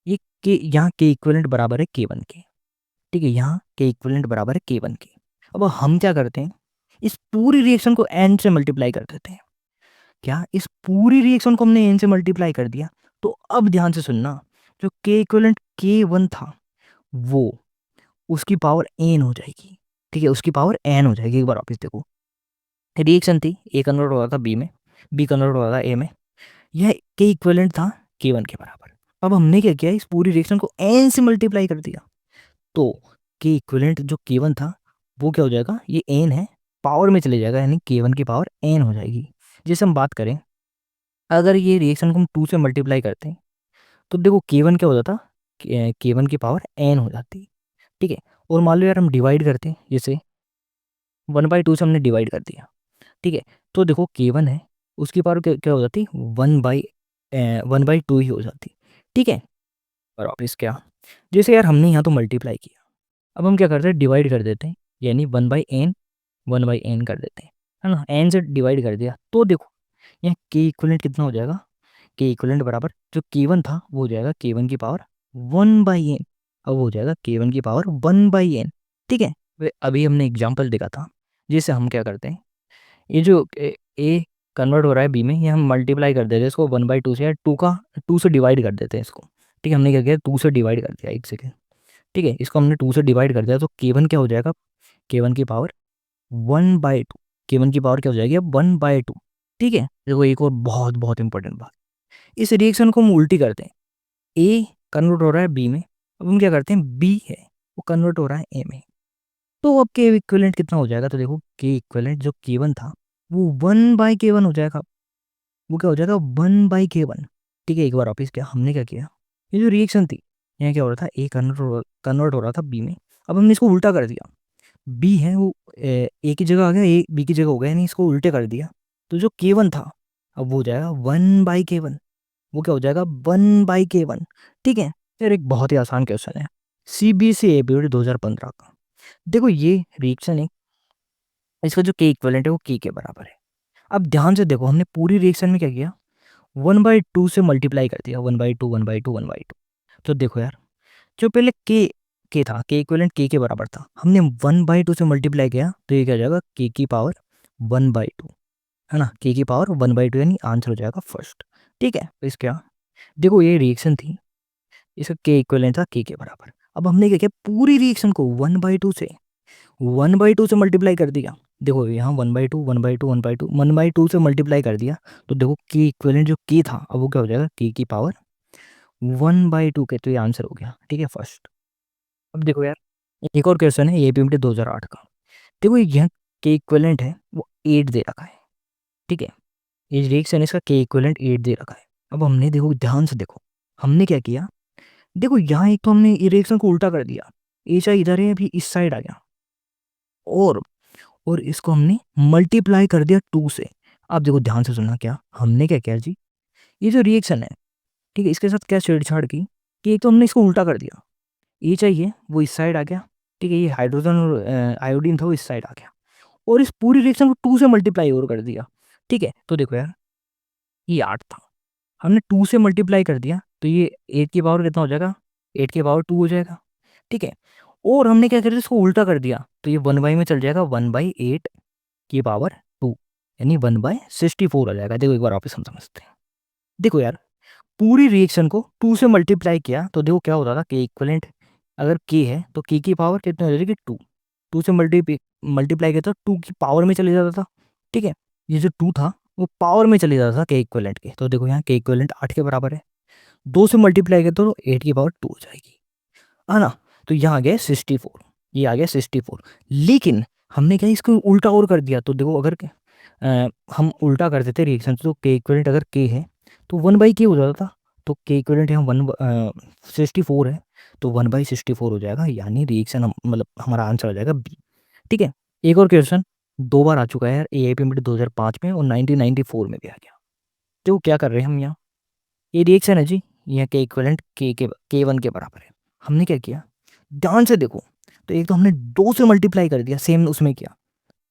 ये के, यहाँ के इक्विवेलेंट बराबर है K1 के। ठीक है, यहाँ के इक्विवेलेंट बराबर है K1 के। अब हम क्या करते हैं, इस पूरी रिएक्शन को n से मल्टीप्लाई कर देते हैं। क्या इस पूरी रिएक्शन को हमने n से मल्टीप्लाई कर दिया, तो अब ध्यान से सुनना, जो के इक्विवेलेंट K1 था वो उसकी पावर n हो जाएगी। ठीक है, उसकी पावर n हो जाएगी। एक बार वापस देखो, रिएक्शन थी, ए कन्वर्ट हो रहा था बी में, बी कन्वर्ट हो रहा था ए में, यह के इक्विवेलेंट था K1 के बराबर। अब हमने क्या किया, इस पूरी रिएक्शन को n से मल्टीप्लाई कर दिया, तो के इक्विवेलेंट जो K1 था वो क्या हो जाएगा, ये n है, पावर में चले जाएगा, यानी K1 की पावर n हो जाएगी। जैसे हम बात करें, अगर ये रिएक्शन को हम 2 से मल्टीप्लाई करते हैं तो देखो K1 क्या हो जाता, K1 की पावर n हो जाती। ठीक है, और मान लो यार हम डिवाइड करते हैं, जैसे 1/2 से हमने डिवाइड कर दिया। ठीक है, तो देखो K1 है, उसकी पावर क्या क्या हो जाती, 1/2 ही हो जाती। ठीक है, और वापस क्या, जैसे यार हमने यहाँ तो मल्टीप्लाई किया, अब हम क्या करते हैं, डिवाइड कर देते हैं, यानी 1/n कर देते हैं, है ना, n से डिवाइड कर दिया, तो देखो यहाँ के इक्विवेलेंट कितना हो जाएगा, के इक्विवेलेंट बराबर जो K1 था वो हो जाएगा K1 की पावर 1/n, अब हो जाएगा K1 की पावर 1/n। ठीक है, अभी हमने एग्जाम्पल देखा था, जैसे हम क्या करते हैं, ये जो ए कन्वर्ट हो रहा है बी में, ये हम मल्टीप्लाई कर देते हैं इसको 1/2 से, या 2 से डिवाइड कर देते हैं इसको। ठीक है, हमने क्या किया, 2 से डिवाइड कर दिया, एक सेकेंड। ठीक है, इसको हमने 2 से डिवाइड कर दिया, तो K1 क्या हो जाएगा, K1 की पावर 1/2, K1 की पावर क्या हो जाएगी अब 1/2। ठीक है, देखो एक और बहुत बहुत इंपॉर्टेंट बात, इस रिएक्शन को हम उल्टी करते हैं, ए कन्वर्ट हो रहा है बी में, अब हम क्या करते हैं, बी है वो कन्वर्ट हो रहा है ए में, तो अब के इक्विवेलेंट कितना हो जाएगा, तो देखो के इक्विवेलेंट जो K1 था वो 1/K1 हो जाएगा, वो क्या हो जाएगा 1/K1। ठीक है, एक बार वापिस क्या हमने क्या किया, ये जो रिएक्शन थी, यहाँ क्या हो रहा था, ए कन्वर्ट हो रहा था बी में, अब हमने इसको उल्टा कर दिया, बी है वो ए की जगह आ गया, ए बी की जगह हो गया, यानी इसको उल्टे कर दिया, तो जो K1 था अब वो हो जाएगा 1/K1, वो क्या हो जाएगा 1/K1। ठीक है, यार एक बहुत ही आसान क्वेश्चन है, CBSE एबीडी 2015 का। देखो ये रिएक्शन है, इसका जो के इक्विवेलेंट है वो के बराबर है। अब ध्यान से देखो, हमने पूरी रिएक्शन में क्या किया, 1/2 से मल्टीप्लाई कर दिया, 1/2 1/2 1/2। तो देखो यार, जो पहले के था, के इक्विवेलेंट के बराबर था, हमने 1/2 से मल्टीप्लाई किया, तो ये क्या हो जाएगा, के की पावर 1/2, है ना, के की पावर 1/2, यानी आंसर हो जाएगा फर्स्ट। ठीक है, तो इस क्या, देखो ये रिएक्शन थी, इसका के इक्विवेलेंट था के बराबर। अब हमने क्या किया, पूरी रिएक्शन को 1/2 से मल्टीप्लाई कर दिया। देखो यहाँ 1/2 1/2 1/2 1/2 से मल्टीप्लाई कर दिया, तो देखो के इक्विवेलेंट जो के था अब वो क्या हो जाएगा, के की पावर 1/2 के। तो ये आंसर हो गया, ठीक है फर्स्ट। अब देखो यार, एक और क्वेश्चन है एपीएमटी 2008 का। देखो यहाँ के इक्विवेलेंट है वो 8 दे रखा है, ठीक है। ये रिएक्शन इसका के इक्विवेलेंट 8 दे रखा है। अब हमने देखो ध्यान से देखो, हमने क्या किया, देखो यहाँ एक तो हमने ये रिएक्शन को उल्टा कर दिया, एच आई इधर है अभी इस साइड आ गया, और इसको हमने मल्टीप्लाई कर दिया 2 से। अब देखो ध्यान से सुनना, क्या हमने क्या किया जी, ये जो रिएक्शन है, ठीक है, इसके साथ क्या छेड़छाड़ की कि एक तो हमने इसको उल्टा कर दिया, ये चाहिए वो इस साइड आ गया, ठीक है, ये हाइड्रोजन और आयोडीन था वो इस साइड आ गया, और इस पूरी रिएक्शन को 2 से मल्टीप्लाई और कर दिया, ठीक है। तो देखो यार, ये 8 था, हमने 2 से मल्टीप्लाई कर दिया, तो ये 8 की पावर कितना हो जाएगा, 8 की पावर 2 हो जाएगा, ठीक है। और हमने क्या कर दिया, इसको उल्टा कर दिया, तो ये 1 बाई में चल जाएगा, 1/8 की पावर 2, यानी 1/64 आ जाएगा। देखो एक बार वापस हम समझते हैं। देखो यार, पूरी रिएक्शन को 2 से मल्टीप्लाई किया, तो देखो क्या होता था, के इक्विवेलेंट अगर के है तो के की पावर कितनी हो जाएगी, 2। 2 से मल्टीप्लाई किया तो 2 की पावर में चले जाता था, ठीक है। ये जो 2 था वो पावर में चले जाता था के इक्विवेलेंट के, तो देखो यहाँ के इक्विवेलेंट 8 के बराबर है। 2 से मल्टीप्लाई किया तो 8 की पावर 2 हो जाएगी, है ना। तो यहाँ आ गया 64, ये आ गया 64। लेकिन हमने क्या इसको उल्टा और कर दिया, तो देखो अगर हम उल्टा कर देते रिएक्शन, तो के इक्विवेलेंट अगर के है तो 1/k हो जाता था, तो के इक्विवेलेंट यहाँ 64 है, तो 1/64 हो जाएगा, यानी रिएक्शन मतलब हमारा आंसर आ जाएगा बी, ठीक है। एक और क्वेश्चन 2 बार आ चुका है यार, एआईपीएमटी 2005 में और 1994 में भी आ गया। तो क्या कर रहे हैं हम यहाँ, ये रिएक्शन है जी, यहाँ के इक्विवेलेंट के 1 के बराबर है। हमने क्या किया, ध्यान से देखो, तो एक तो हमने 2 से मल्टीप्लाई कर दिया, सेम उसमें किया,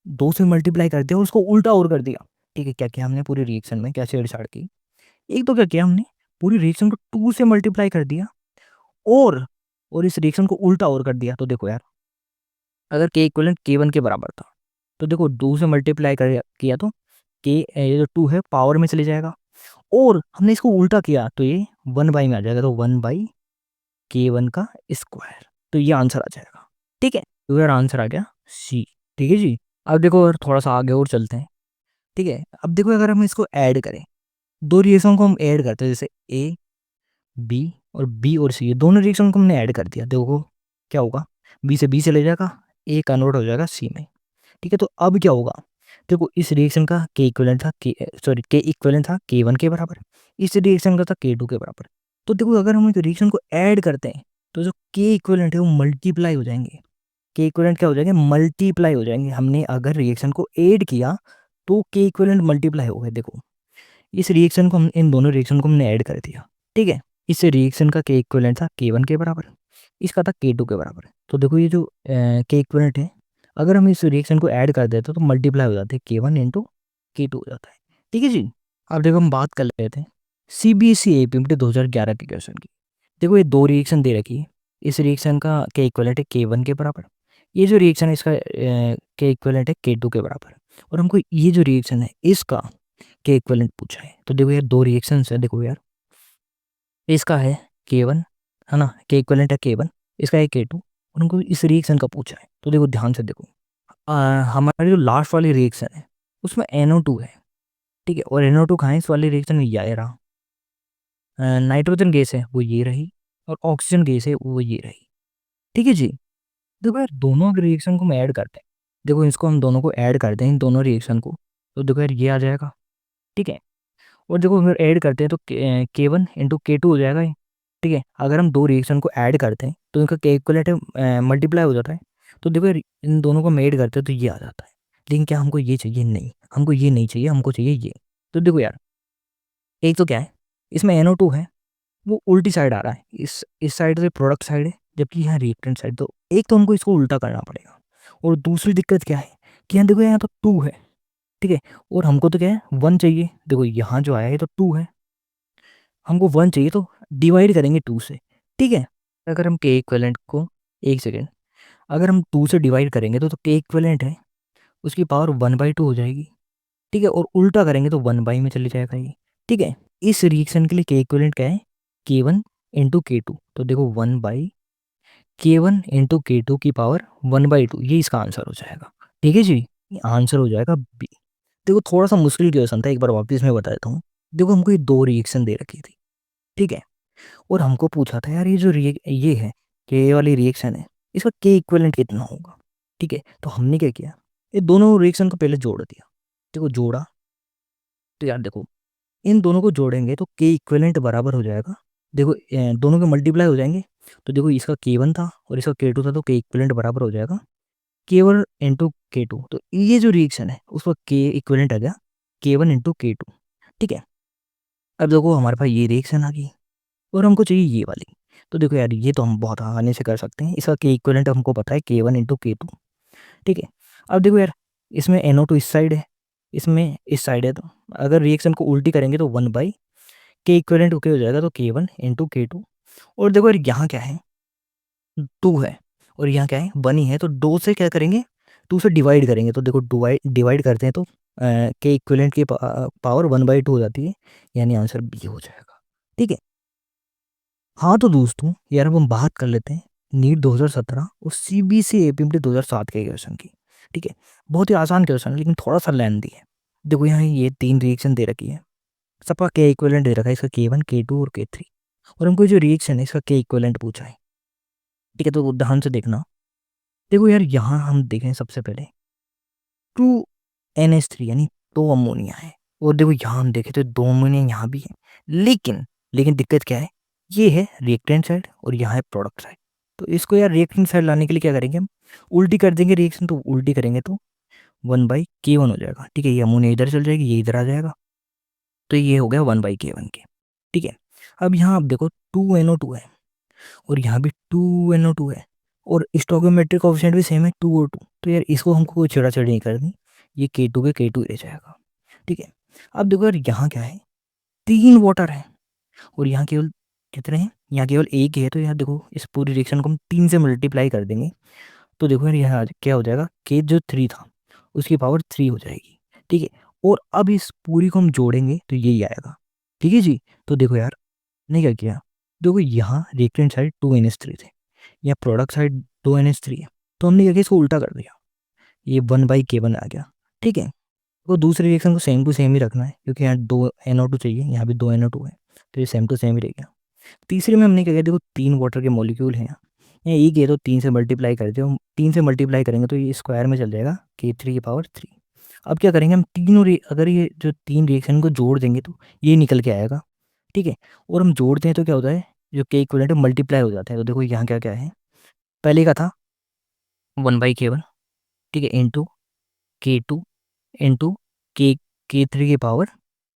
2 से मल्टीप्लाई कर दिया और उसको उल्टा और कर दिया, ठीक है। क्या किया हमने पूरी रिएक्शन में, क्या छेड़छाड़ की, एक तो क्या किया हमने, पूरी रिएक्शन को 2 से मल्टीप्लाई कर दिया, और इस रिएक्शन को उल्टा और कर दिया। तो देखो यार, अगर के इक्विवेलेंट के 1 के बराबर था, तो देखो 2 से मल्टीप्लाई कर किया तो के ये जो 2 है पावर में चले जाएगा, और हमने इसको उल्टा किया तो ये 1/, में आ जाएगा, तो 1/k1 का स्क्वायर, तो ये आंसर आ जाएगा, ठीक है। तो यार आंसर आ गया सी, ठीक है जी। अब देखो और थोड़ा सा आगे और चलते हैं, ठीक है। अब देखो अगर हम इसको ऐड करें, दो रिएक्शन को हम ऐड करते हैं, जैसे ए बी और बी और सी, ये दोनों रिएक्शन को हमने ऐड कर दिया, देखो क्या होगा, बी से बी चले जाएगा, ए कन्वर्ट हो जाएगा सी में, ठीक है। तो अब क्या होगा, देखो इस रिएक्शन का के इक्विवेलेंट था के इक्विवेलेंट था के 1 के बराबर, इस रिएक्शन का था के 2 के बराबर। तो देखो अगर हम इस रिएक्शन को ऐड करते हैं, तो जो के इक्विवेलेंट है वो मल्टीप्लाई हो जाएंगे, के इक्विवेलेंट क्या हो जाएंगे, मल्टीप्लाई हो जाएंगे। हमने अगर रिएक्शन को ऐड किया तो के इक्विवेलेंट मल्टीप्लाई हो गए। देखो इस रिएक्शन को हम, इन दोनों रिएक्शन को हमने ऐड कर दिया, ठीक है। इस रिएक्शन का के इक्विवेलेंट था के 1 के बराबर, इसका था के 2 के बराबर। तो देखो ये जो के इक्विवेलेंट है, अगर हम इस रिएक्शन को ऐड कर देते तो मल्टीप्लाई हो जाते, के 1 इंटू के 2 हो जाता है, ठीक है जी। अब देखो हम बात कर लेते हैं सीबीएसई एपीएमटी 2011 के क्वेश्चन की। देखो ये दो रिएक्शन दे रखी है, इस रिएक्शन का के इक्विवेलेंट है के 1 के बराबर, ये जो रिएक्शन है इसका के इक्विवेलेंट है के 2 के बराबर, और हमको ये जो रिएक्शन है इसका के इक्विवेलेंट पूछा है। तो देखो यार दो रिएक्शंस है, देखो यार इसका है के 1, है ना, के इक्विवेलेंट है के 1, इसका है के 2, और हमको इस रिएक्शन का पूछा है। तो देखो ध्यान से देखो, हमारी जो लास्ट वाली रिएक्शन है उसमें NO2 है, ठीक है, और NO2 कहाँ है, इस वाली रिएक्शन में ये रहा, नाइट्रोजन गैस है वो ये रही, और ऑक्सीजन गैस है वो ये रही, ठीक है जी। देखो यार दोनों रिएक्शन को हम ऐड करते हैं, देखो इसको हम दोनों को ऐड करते हैं, इन दोनों रिएक्शन को, तो देखो यार ये आ जाएगा, ठीक है। और देखो अगर ऐड करते हैं तो के 1 इंटू के 2 हो जाएगा ये, ठीक है। अगर हम दो रिएक्शन को ऐड करते हैं तो इनका के इक्विवेलेंट मल्टीप्लाई हो जाता है, तो देखो यार इन दोनों को हम ऐड करते हैं तो ये आ जाता है। लेकिन क्या हमको ये चाहिए, नहीं हमको ये नहीं चाहिए, हमको चाहिए ये। तो देखो यार एक तो क्या है, इसमें NO2 है वो उल्टी साइड आ रहा है, इस साइड से प्रोडक्ट साइड है, जबकि यहाँ रिएक्टेंट साइड, तो एक तो हमको इसको उल्टा करना पड़ेगा। और दूसरी दिक्कत क्या है कि यहाँ देखो यहाँ तो 2 है, ठीक है, और हमको तो क्या है 1 चाहिए। देखो यहाँ जो आया है तो 2 है, हमको 1 चाहिए, तो डिवाइड करेंगे 2 से, ठीक है। अगर हम के इक्विवेलेंट को, एक सेकेंड, अगर हम 2 से डिवाइड करेंगे तो के इक्विवेलेंट है उसकी पावर 1/2 हो जाएगी, ठीक है, और उल्टा करेंगे तो 1/, में चली जाएगा ये, ठीक है। इस रिएक्शन के लिए के इक्विवेलेंट क्या है, K1 इंटू K2। तो देखो 1/K1 इंटू K2 की पावर 1/2, ये इसका आंसर हो जाएगा। ठीक है जी, ये आंसर हो जाएगा बी। देखो थोड़ा सा मुश्किल क्वेश्चन था, एक बार वापस मैं बता देता हूँ। देखो हमको ये दो रिएक्शन दे रखी थी, ठीक है, और हमको पूछा था यार ये जो ये है के वाली रिएक्शन है, इसका के इक्विवेलेंट कितना होगा। ठीक है, तो हमने क्या किया, ये दोनों रिएक्शन को पहले जोड़ दिया। देखो जोड़ा, तो यार देखो इन दोनों को जोड़ेंगे तो के इक्विवेलेंट बराबर हो जाएगा। देखो दोनों के मल्टीप्लाई हो जाएंगे, तो देखो इसका K1 था और इसका K2 था, तो के इक्विवेलेंट बराबर हो जाएगा K1 इंटू K2। तो ये जो रिएक्शन है उसका के इक्विवेलेंट आ गया K1 इंटू K2। ठीक है, अब देखो हमारे पास ये रिएक्शन आ गई और हमको चाहिए ये वाली। तो देखो यार ये तो हम बहुत आसानी से कर सकते हैं, इसका के इक्विवेलेंट हमको पता है K1 इंटू K2। ठीक है, अब देखो यार इसमें NO2 इस साइड है, इसमें इस साइड है, तो अगर रिएक्शन को उल्टी करेंगे तो 1 के इक्विवेलेंट ओके हो जाएगा, तो K1 इंटू K2। और देखो यार यहाँ क्या है, 2 है और यहाँ क्या है 1 ही है, तो 2 से क्या करेंगे, 2 से डिवाइड करेंगे। तो देखो डिवाइड करते हैं तो के इक्विवेलेंट की पावर 1/2 हो जाती है, यानी आंसर बी हो जाएगा। ठीक है, हाँ तो दोस्तों यार अब हम बात कर लेते हैं नीट 2017 और CBSE APMT 2007 के क्वेश्चन की। ठीक है, बहुत ही आसान क्वेश्चन है लेकिन थोड़ा सा लेंथी है। देखो यहाँ ये 3 रिएक्शन दे रखी है, सबका के इक्विवेलेंट दे रखा है, इसका K1 K2 और K3, और हमको जो रिएक्शन है इसका के इक्विवेलेंट पूछा है। ठीक है, तो ध्यान से देखना। देखो यार यहाँ हम देखें सबसे पहले 2NH3 यानी 2 अमोनिया है, और देखो यहाँ हम देखें तो 2 अमोनिया यहाँ भी है, लेकिन लेकिन दिक्कत क्या है, ये है रिएक्टेंट साइड और यहाँ है प्रोडक्ट साइड। तो इसको यार रिएक्टेंट साइड लाने के लिए क्या करेंगे, हम उल्टी कर देंगे रिएक्शन। तो उल्टी करेंगे तो 1/K1 हो जाएगा। ठीक है, ये अमोनिया इधर चल जाएगी, ये इधर आ जाएगा, तो ये हो गया 1/K1 के। ठीक है, अब यहाँ आप देखो 2NO2 है और यहाँ भी 2NO2 है, और स्टोइकोमेट्रिक कोएफिशिएंट भी सेम है 2 और 2। तो यार इसको हमको कोई छेड़ा-छेड़ी नहीं करनी, ये K2 के K2 रह जाएगा। ठीक है, अब देखो यार यहाँ क्या है, 3 वाटर है और यहाँ केवल कितने हैं, यहाँ केवल एक ही है। तो यार देखो इस पूरी रिएक्शन को हम 3 से मल्टीप्लाई कर देंगे, तो देखो यार यहाँ क्या हो जाएगा, K जो 3 था उसकी पावर 3 हो जाएगी। ठीक है, और अब इस पूरी को हम जोड़ेंगे तो यही आएगा। ठीक है जी, तो देखो यार ने क्या किया, देखो यहाँ रिएक्टेंट साइड 2NH3 थे, या प्रोडक्ट साइड 2NH3 है, तो हमने क्या किया, इसको उल्टा कर दिया, ये 1/K1 आ गया। ठीक है, तो दूसरे रिएक्शन को सेम टू सेम ही रखना है, क्योंकि यहाँ 2NO2 चाहिए, यहाँ भी 2NO2 है, तो ये सेम टू सेम ही रह गया। तीसरे में हमने क्या किया, देखो 3 वाटर के मॉलिक्यूल हैं यहाँ एक है, तो 3 से मल्टीप्लाई करते हो, 3 से मल्टीप्लाई करेंगे तो ये स्क्वायर में चल जाएगा K3 की पावर 3। अब क्या करेंगे हम तीनों अगर ये जो 3 रिएक्शन को जोड़ देंगे तो ये निकल के आएगा। ठीक है, और हम जोड़ते हैं तो क्या होता है, जो के इक्विवेलेंट है मल्टीप्लाई हो जाता है। तो देखो यहाँ क्या क्या है, पहले का था 1/K1, ठीक है, इंटू K2 इंटू K3 की पावर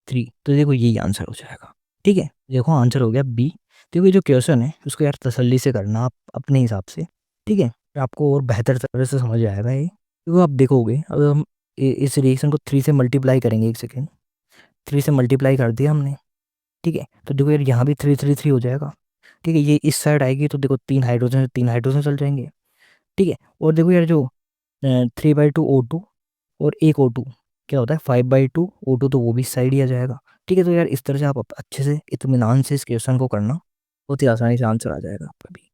3। तो देखो यही आंसर हो जाएगा। ठीक है, देखो आंसर हो गया बी। देखो ये जो क्वेश्चन है उसको यार तसल्ली से करना आप अपने हिसाब से। ठीक है, आपको और बेहतर तरह से समझ आएगा ये। देखो आप देखोगे, अब हम इस रिएक्शन को 3 से मल्टीप्लाई करेंगे, एक सेकेंड, 3 से मल्टीप्लाई कर दिया हमने। ठीक है, तो देखो यार यहाँ भी 3 हो जाएगा। ठीक है, ये इस साइड आएगी तो देखो 3 हाइड्रोजन चल जाएंगे। ठीक है, और देखो यार जो 3/2 O2 और एक O2 क्या होता है, 5/2 O2, तो वो भी इस साइड ही आ जाएगा। ठीक है, तो यार इस तरह से आप अच्छे से इत्मीनान से इस क्वेश्चन को करना, बहुत ही आसानी से आंसर आ जाएगा आपका भी।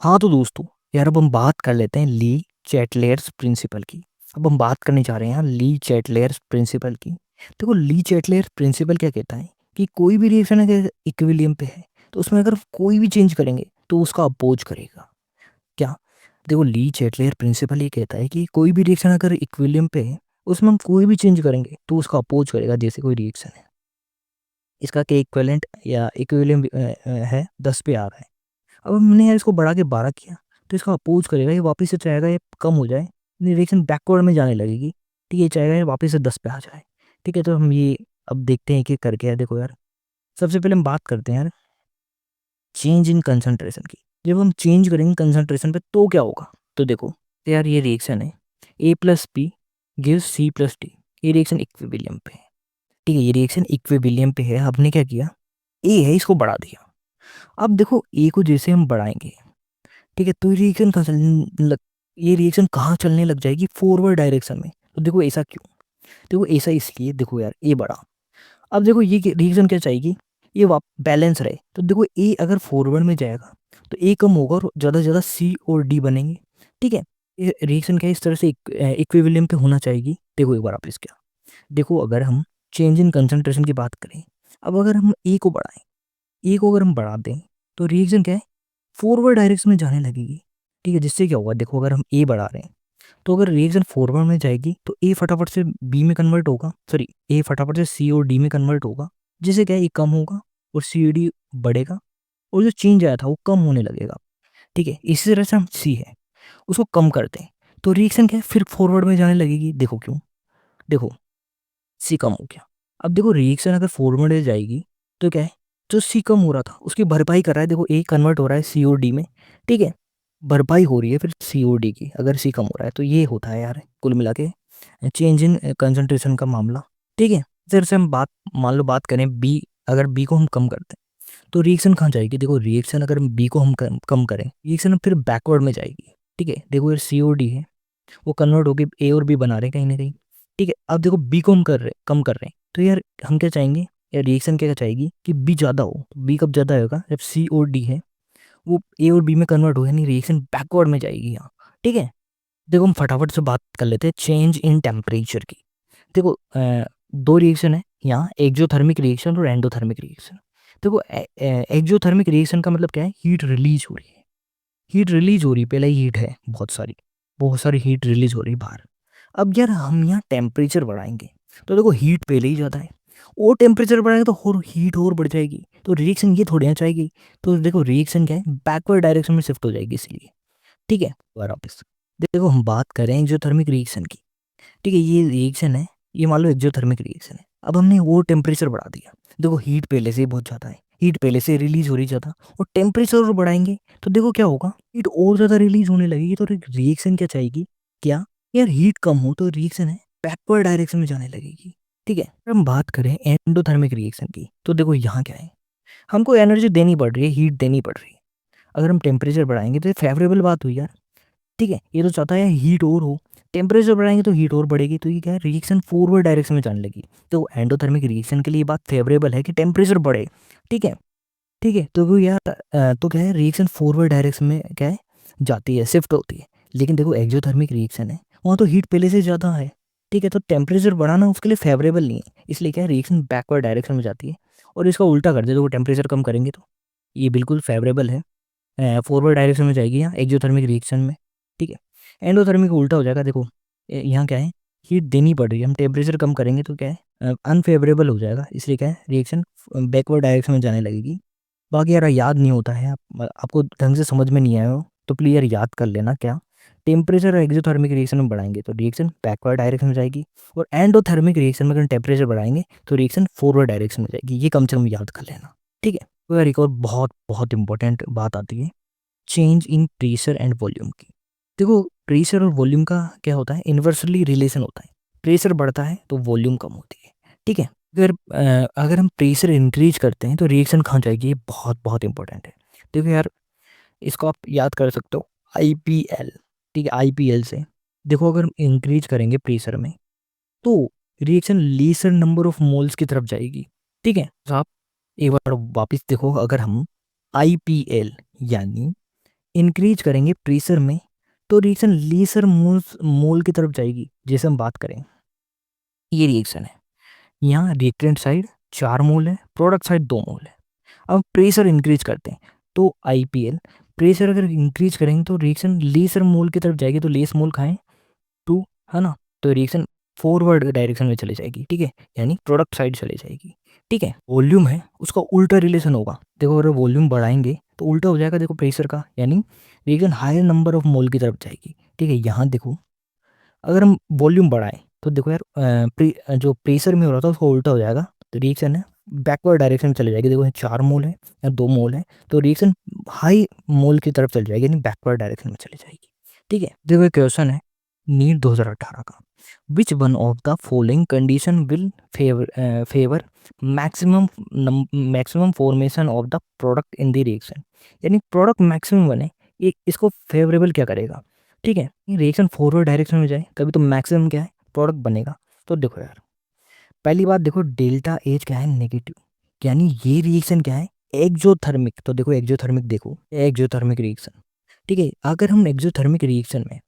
हाँ तो दोस्तों यार अब हम बात कर लेते हैं ली चैटलेयर्स प्रिंसिपल की। अब हम बात करने जा रहे हैं ली चैटलेयर्स प्रिंसिपल की। देखो ली चैटलेयर प्रिंसिपल क्या कहता है कि कोई भी रिएक्शन अगर इक्विलिब्रियम पे है तो उसमें अगर कोई भी चेंज करेंगे तो उसका अपोज करेगा। क्या, देखो ली चैटलेयर प्रिंसिपल ये कहता है कि कोई भी रिएक्शन अगर इक्विलिब्रियम पे है उसमें हम कोई भी चेंज करेंगे तो उसका अपोज करेगा। जैसे कोई रिएक्शन है, इसका के इक्विवेलेंट या इक्विलिब्रियम है 10 पे आ रहा है, अब हमने यार इसको बढ़ा के 12 किया तो इसका अपोज करेगा, ये वापस से चाहेगा ये कम हो जाए, रिएक्शन बैकवर्ड में जाने लगेगी। ठीक है, ये चाहेगा ये वापस से 10 पे आ जाए। ठीक है, तो हम ये अब देखते हैं कि करके है। देखो यार सबसे पहले हम बात करते हैं यार चेंज इन कंसंट्रेशन की। जब हम चेंज करेंगे कंसंट्रेशन पे तो क्या होगा, तो देखो तो यार ये रिएक्शन है A+P गिव्स C+D, ये रिएक्शन इक्विलिब्रियम पे है। ठीक है, ये रिएक्शन इक्विलिब्रियम पे है, हमने क्या किया, ए है इसको बढ़ा दिया। अब देखो ए को जैसे हम बढ़ाएंगे, ठीक है, तो ये रिएक्शन कहाँ चलने लग जाएगी, फॉरवर्ड डायरेक्शन में। तो देखो ऐसा क्यों, देखो ऐसा इसलिए, देखो यार ए बढ़ा, अब देखो ये रिएक्शन क्या चाहिए, ये बैलेंस रहे। तो देखो ए अगर फॉरवर्ड में जाएगा तो ए कम होगा और ज़्यादा से ज़्यादा सी और डी बनेंगे। ठीक है, ये रिएक्शन क्या है, इस तरह से इक्विलिब्रियम पे होना चाहिए। देखो एक बार आप इसका देखो, अगर हम चेंज इन कंसंट्रेशन की बात करें, अब अगर हम ए को बढ़ाएं, ए को अगर हम बढ़ा दें तो रिएक्शन क्या है, फॉरवर्ड डायरेक्शन में जाने लगेगी। ठीक है, जिससे क्या होगा, देखो अगर हम ए बढ़ा रहे हैं तो अगर रिएक्शन फॉरवर्ड में जाएगी तो ए फटाफट से बी में कन्वर्ट होगा, सॉरी ए फटाफट से सी और डी में कन्वर्ट होगा, जिससे क्या है ए कम होगा और सी डी बढ़ेगा और जो चेंज आया था वो कम होने लगेगा। ठीक है, इसी तरह से हम सी है उसको कम करते हैं तो रिएक्शन क्या है, फिर फॉरवर्ड में जाने लगेगी। देखो क्यों, देखो सी कम हो गया। अब देखो रिएक्शन अगर फॉरवर्ड में जाएगी तो क्या है, जो सी कम हो रहा था उसकी भरपाई कर रहा है। देखो ए कन्वर्ट हो रहा है सी और डी में। ठीक है, भरपाई हो रही है फिर सी और डी की, अगर सी कम हो रहा है तो ये होता है यार कुल मिला के चेंज इन कंसंट्रेशन का मामला। ठीक है, फिर से हम बात, मान लो बात करें बी, अगर बी को हम कम करते हैं तो रिएक्शन कहाँ जाएगी, देखो रिएक्शन अगर बी को हम कम करें, रिएक्शन फिर बैकवर्ड में जाएगी। ठीक है, देखो यार सी और डी है वो कन्वर्ट होके ए और बी बना रहे हैं कहीं ना कहीं। ठीक है, अब देखो बी को हम कम कर रहे हैं तो यार हम क्या चाहेंगे, या रिएक्शन क्या चाहेगी कि बी ज़्यादा हो। तो बी कब ज़्यादा होगा, जब सी और डी है वो ए और बी में कन्वर्ट हो, यानी रिएक्शन बैकवर्ड में जाएगी यहाँ। ठीक है, देखो हम फटाफट से बात कर लेते हैं चेंज इन टेम्परेचर की। देखो दो रिएक्शन है यहाँ, एक्सोथर्मिक रिएक्शन और एंडोथर्मिक रिएक्शन। देखो एक्सोथर्मिक रिएक्शन का मतलब क्या है, हीट रिलीज हो रही है, हीट रिलीज हो रही है, पहले हीट है बहुत सारी हीट रिलीज हो रही है बाहर। अब यार हम यहाँ टेम्परेचर बढ़ाएंगे तो देखो हीट पहले ही ज़्यादा है, और टेम्परेचर बढ़ाएंगे तो और हीट और बढ़ जाएगी, तो रिएक्शन ये थोड़ी ना चाहेगी। तो देखो रिएक्शन क्या है, बैकवर्ड डायरेक्शन में शिफ्ट हो जाएगी इसलिए। ठीक है, वापस देखो हम बात करें एक्सोथर्मिक रिएक्शन की। ठीक है, ये रिएक्शन है, ये मान लो एक्सोथर्मिक रिएक्शन है। अब हमने वो टेम्परेचर बढ़ा दिया, देखो हीट पहले से ही बहुत ज़्यादा है, हीट पहले से रिलीज हो रही ज़्यादा, और टेम्परेचर और बढ़ाएंगे तो देखो क्या होगा, हीट और ज़्यादा रिलीज होने लगेगी। तो रिएक्शन क्या चाहेगी, क्या यार हीट कम हो तो रिएक्शन है बैकवर्ड डायरेक्शन में जाने लगेगी। ठीक है, अगर हम बात करें एंडोथर्मिक रिएक्शन की तो देखो यहाँ क्या है, हमको एनर्जी देनी पड़ रही है, हीट देनी पड़ रही है। अगर हम टेम्परेचर बढ़ाएंगे तो फेवरेबल बात हुई यार। ठीक है, ये तो चाहता है हीट और हो, टेम्परेचर बढ़ाएंगे तो हीट और बढ़ेगी, तो ये क्या है, रिएक्शन फॉरवर्ड डायरेक्शन में जाने लगी। तो एंडोथर्मिक रिएक्शन के लिए बात फेवरेबल है कि टेम्परेचर बढ़े। ठीक है, ठीक है, तो वो यार तो क्या है, रिएक्शन फॉरवर्ड डायरेक्शन में क्या है, जाती है, शिफ्ट होती है। लेकिन देखो एक्सोथर्मिक रिएक्शन है, वहाँ तो हीट पहले से ज़्यादा है। ठीक है, तो टेम्परेचर बढ़ाना उसके लिए फेवरेबल नहीं है, इसलिए क्या है, रिएक्शन बैकवर्ड डायरेक्शन में जाती है। और इसका उल्टा कर दे, तो टेम्परेचर कम करेंगे तो ये बिल्कुल फेवरेबल है, फॉरवर्ड डायरेक्शन में जाएगी यहाँ एक्सोथर्मिक रिएक्शन में। ठीक है, एंडोथर्मिक उल्टा हो जाएगा। देखो यहाँ क्या है, हीट देनी पड़ रही है, हम टेम्परेचर कम करेंगे तो क्या है, अनफेवरेबल हो जाएगा, इसलिए क्या है, रिएक्शन बैकवर्ड डायरेक्शन में जाने लगेगी। बाकी यार याद नहीं होता है, आपको ढंग से समझ में नहीं आया हो तो प्लीज़ यार याद कर लेना, क्या टेम्परेचर और एक्सोथर्मिक रिएक्शन में बढ़ाएंगे तो रिएक्शन बैकवर्ड डायरेक्शन में जाएगी, और एंडोथर्मिक रिएक्शन में अगर टेम्परेचर बढ़ाएंगे तो रिएक्शन फॉरवर्ड डायरेक्शन में जाएगी। ये कम से कम याद कर लेना। ठीक है, तो यार एक और बहुत बहुत इंपॉर्टेंट बात आती है, change in pressure and volume की। देखो प्रेशर और वॉल्यूम का क्या होता है, इन्वर्सली रिलेशन होता है, प्रेशर बढ़ता है तो वॉल्यूम कम होती है। ठीक है, अगर हम प्रेशर इंक्रीज करते हैं तो रिएक्शन कहाँ जाएगी, ये बहुत बहुत इंपॉर्टेंट है। देखो यार इसको आप याद कर सकते हो, IPL। ठीक है, IPL से देखो अगर हम इंक्रीज करेंगे प्रेशर में तो रिएक्शन लीसर नंबर ऑफ मोल्स की तरफ जाएगी। ठीक है, तो आप एक बार वापस देखो, अगर हम IPL यानी इंक्रीज करेंगे प्रेशर में तो रिएक्शन लीसर मोल की तरफ जाएगी। जैसे हम बात करें, ये रिएक्शन है, यहाँ रिएक्टेंट साइड 4 मोल है, प्रोडक्ट साइड 2 मोल है। अब प्रेशर इंक्रीज करते हैं तो IPL, प्रेशर अगर इंक्रीज करेंगे तो रिएक्शन लीसर मोल की तरफ जाएगी, तो लेस मोल खाएं 2, है ना, तो रिएक्शन फॉरवर्ड डायरेक्शन में चली जाएगी। ठीक है, यानी प्रोडक्ट साइड चली जाएगी। ठीक है, वॉल्यूम है उसका उल्टा रिलेशन होगा। देखो अगर वॉल्यूम बढ़ाएंगे तो उल्टा हो जाएगा, देखो प्रेशर का, यानी reaction higher number of mole की तरफ जाएगी। ठीक है, यहाँ देखो अगर हम वॉल्यूम बढ़ाएं तो देखो यार जो प्रेशर में हो रहा था उसको उल्टा हो जाएगा, तो रिएक्शन है बैकवर्ड डायरेक्शन में चली जाएगी। देखो 4 मोल है या 2 मोल है, तो रिएक्शन हाई मोल की तरफ चली जाएगी, यानी बैकवर्ड डायरेक्शन में चली जाएगी। ठीक है, देखो एक क्वेश्चन है नीट 2018 का, which one of the following condition will favour maximum formation of the product in the reaction, यानी प्रोडक्ट मैक्सिमम बने, ये इसको फेवरेबल क्या करेगा। ठीक है, रिएक्शन फॉरवर्ड डायरेक्शन में जाए तभी तो मैक्सिमम क्या है, प्रोडक्ट बनेगा। तो देखो यार, पहली बात देखो, डेल्टा एच क्या है, नेगेटिव, यानी ये रिएक्शन क्या है, एक्सोथर्मिक। तो देखो एक्सोथर्मिक, देखो एक्सोथर्मिक रिएक्शन, ठीक है। अगर हम एक्सोथर्मिक रिएक्शन में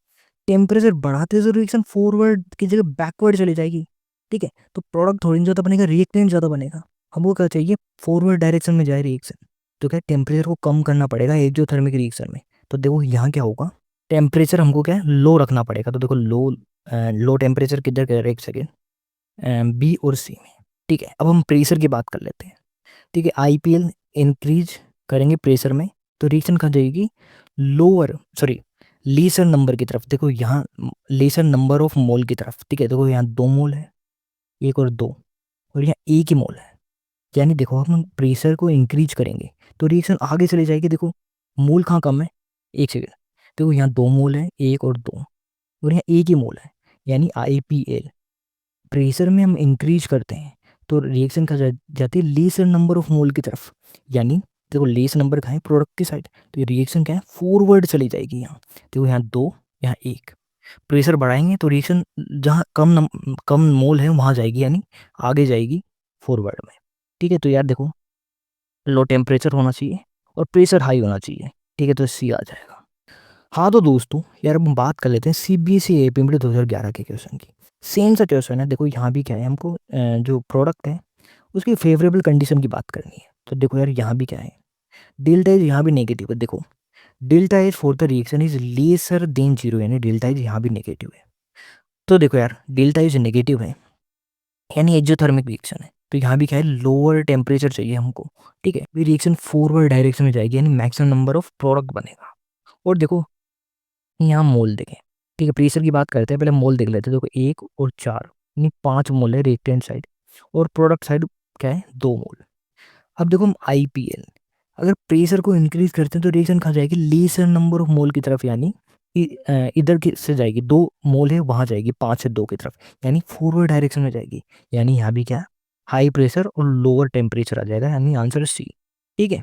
टेम्परेचर बढ़ाते तो रिएक्शन फॉरवर्ड की जगह बैकवर्ड चली जाएगी, ठीक है। तो प्रोडक्ट थोड़ी ज़्यादा बनेगा, रिएक्टेंट ज़्यादा बनेगा। हमको क्या चाहिए, फॉरवर्ड डायरेक्शन में जाए रिएक्शन। तो क्या टेम्परेचर को कम करना पड़ेगा एक्सोथर्मिक रिएक्शन में। तो देखो यहाँ क्या होगा, टेम्परेचर हमको क्या है, लो रखना पड़ेगा। तो देखो लो टेम्परेचर किधर कर रहे, एक सेकेंड, बी और सी में, ठीक है। अब हम प्रेशर की बात कर लेते हैं, ठीक है। आईपीएल इंक्रीज करेंगे प्रेशर में, तो रिएक्शन कहाँ जाएगी, लोअर सॉरी लीसर नंबर की तरफ। देखो यहाँ लीसर नंबर ऑफ मोल की तरफ, ठीक है। देखो यहाँ 2 मोल है, एक और 2, और यहाँ एक ही मोल है। यानी देखो हम प्रेशर को इंक्रीज करेंगे तो रिएक्शन आगे चले जाएगी। देखो मोल कहाँ कम है, एक सेकेंड, देखो यहाँ 2 मोल है, एक और 2, और यहाँ एक ही मोल है, यानी आईपीएल। प्रेशर में हम इंक्रीज करते हैं तो रिएक्शन कहाँ जाती है, लीस्ट नंबर ऑफ मोल की तरफ। यानी देखो लीस्ट नंबर कहाँ है, प्रोडक्ट की साइड, तो ये रिएक्शन क्या है, फॉरवर्ड चली जाएगी। यहाँ देखो यहाँ 2, यहाँ 1। प्रेशर बढ़ाएंगे तो रिएक्शन जहाँ कम मोल है वहाँ जाएगी, यानी आगे जाएगी फॉरवर्ड में, ठीक है। तो यार देखो लो टेम्परेचर होना चाहिए और प्रेशर हाई होना चाहिए, ठीक है। तो सी आ जाएगा। हाँ तो दोस्तों यार अब हम बात कर लेते हैं सीबीएसई एपीएमडी 2011 के क्वेश्चन की। सेम सा क्वेश्चन है। देखो यहाँ भी क्या है, हमको जो प्रोडक्ट है उसकी फेवरेबल कंडीशन की बात करनी है। तो देखो यार यहाँ भी क्या है, डेल्टा एज यहाँ भी नेगेटिव है। देखो delta H for the reaction is lesser than zero, यानी डेल्टा एज यहाँ भी नेगेटिव है। तो देखो यार डेल्टा एज नेगेटिव है, यानी एक्सोथर्मिक रिएक्शन है। तो यहाँ भी क्या है, लोअर टेम्परेचर चाहिए हमको, ठीक है। भी रिएक्शन फॉरवर्ड डायरेक्शन में जाएगी, यानी मैक्सिमम नंबर ऑफ प्रोडक्ट बनेगा। और देखो यहाँ मोल देखें, ठीक है। प्रेशर की बात करते हैं, पहले मोल देख लेते हैं। देखो 1 और 4, यानी 5 मोल है रिएक्टेंट साइड, और प्रोडक्ट साइड क्या है, 2 मोल। अब देखो हम आईपीएल, अगर प्रेशर को इंक्रीज करते हैं तो रिएक्शन कहाँ जाएगी, लेसर नंबर ऑफ मोल की तरफ, यानी इधर की से जाएगी। 2 मोल है वहाँ जाएगी, 5 से 2 की तरफ, यानी फॉरवर्ड डायरेक्शन में जाएगी। यानी यहाँ भी क्या, हाई प्रेशर और लोअर टेम्परेचर आ जाएगा, यानी आंसर सी, ठीक है।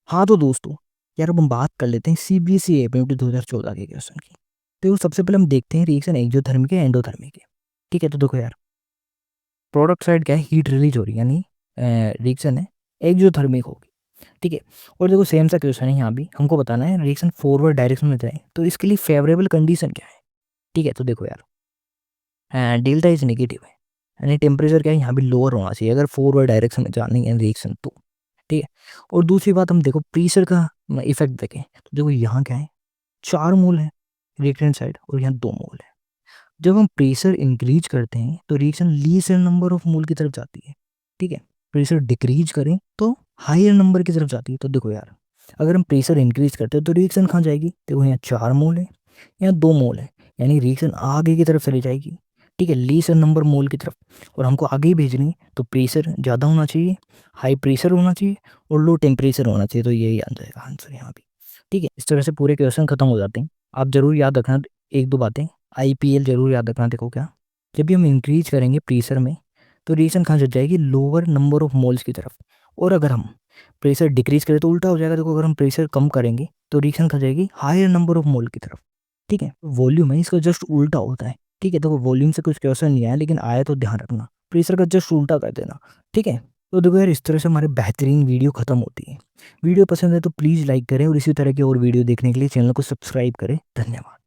हाँ तो दोस्तों यार अब हम बात कर लेते हैं सीबीएसई एपीएमटी 2014 के क्वेश्चन की। तो सबसे पहले हम देखते हैं रिएक्शन एक्सोथर्मिक है एंडोथर्मिक है, ठीक है। तो देखो यार प्रोडक्ट साइड क्या है, हीट रिलीज हो रही है, यानी रिएक्शन है एक्सोथर्मिक होगी, ठीक है। और देखो सेम सा क्वेश्चन है, यहाँ भी हमको बताना है रिएक्शन फॉरवर्ड डायरेक्शन में जाए तो इसके लिए फेवरेबल कंडीशन क्या है, ठीक है। तो देखो यार डेल्टा इज नेगेटिव है, यानी टेम्परेचर क्या है, यहाँ भी लोअर होना चाहिए अगर फॉरवर्ड डायरेक्शन में जानी है रिएक्शन तो, ठीक है। और दूसरी बात हम देखो प्रेशर का इफेक्ट देखें, तो देखो यहाँ क्या है, 4 मोल है रिएक्टेंट साइड, और यहाँ 2 मोल है। जब हम प्रेशर इंक्रीज करते हैं तो reaction least number of mole की तरफ जाती है, ठीक है। प्रेशर डिक्रीज करें तो हायर नंबर की तरफ जाती है। तो देखो यार अगर हम प्रेशर इंक्रीज करते हैं तो रिएक्शन कहाँ जाएगी, देखो यहाँ 4 मोल है, यहाँ 2 मोल है, यानी रिएक्शन आगे की तरफ चली जाएगी, ठीक है, लीस्ट नंबर मोल की तरफ। और हमको आगे ही भेजनी है तो प्रेशर ज़्यादा होना चाहिए, हाई प्रेशर होना चाहिए, और लो टेम्परेचर होना चाहिए। तो यही आ जाएगा आंसर यहाँ भी, ठीक है। इस तरह से पूरे क्वेश्चन खत्म हो जाते हैं। आप जरूर याद रखना एक दो बातें, आईपीएल जरूर याद रखना। देखो क्या, जब भी हम इंक्रीज करेंगे प्रेशर में तो रिएक्शन कहाँ चल जाएगी, लोअर नंबर ऑफ मोल्स की तरफ। और अगर हम प्रेशर डिक्रीज करें तो उल्टा हो जाएगा। देखो अगर हम प्रेशर कम करेंगे तो रिएक्शन कहाँ जाएगी, हायर नंबर ऑफ मोल की तरफ, ठीक है। वॉल्यूम है इसका जस्ट उल्टा होता है, ठीक है। देखो वॉल्यूम से कुछ क्वेश्चन नहीं आया, लेकिन आया तो ध्यान रखना, प्रेशर का जस्ट उल्टा कर देना, ठीक है। तो देखो यार इस तरह से हमारे बेहतरीन वीडियो खत्म होती है। वीडियो पसंद है तो प्लीज़ लाइक करें, और इसी तरह की और वीडियो देखने के लिए चैनल को सब्सक्राइब करें। धन्यवाद।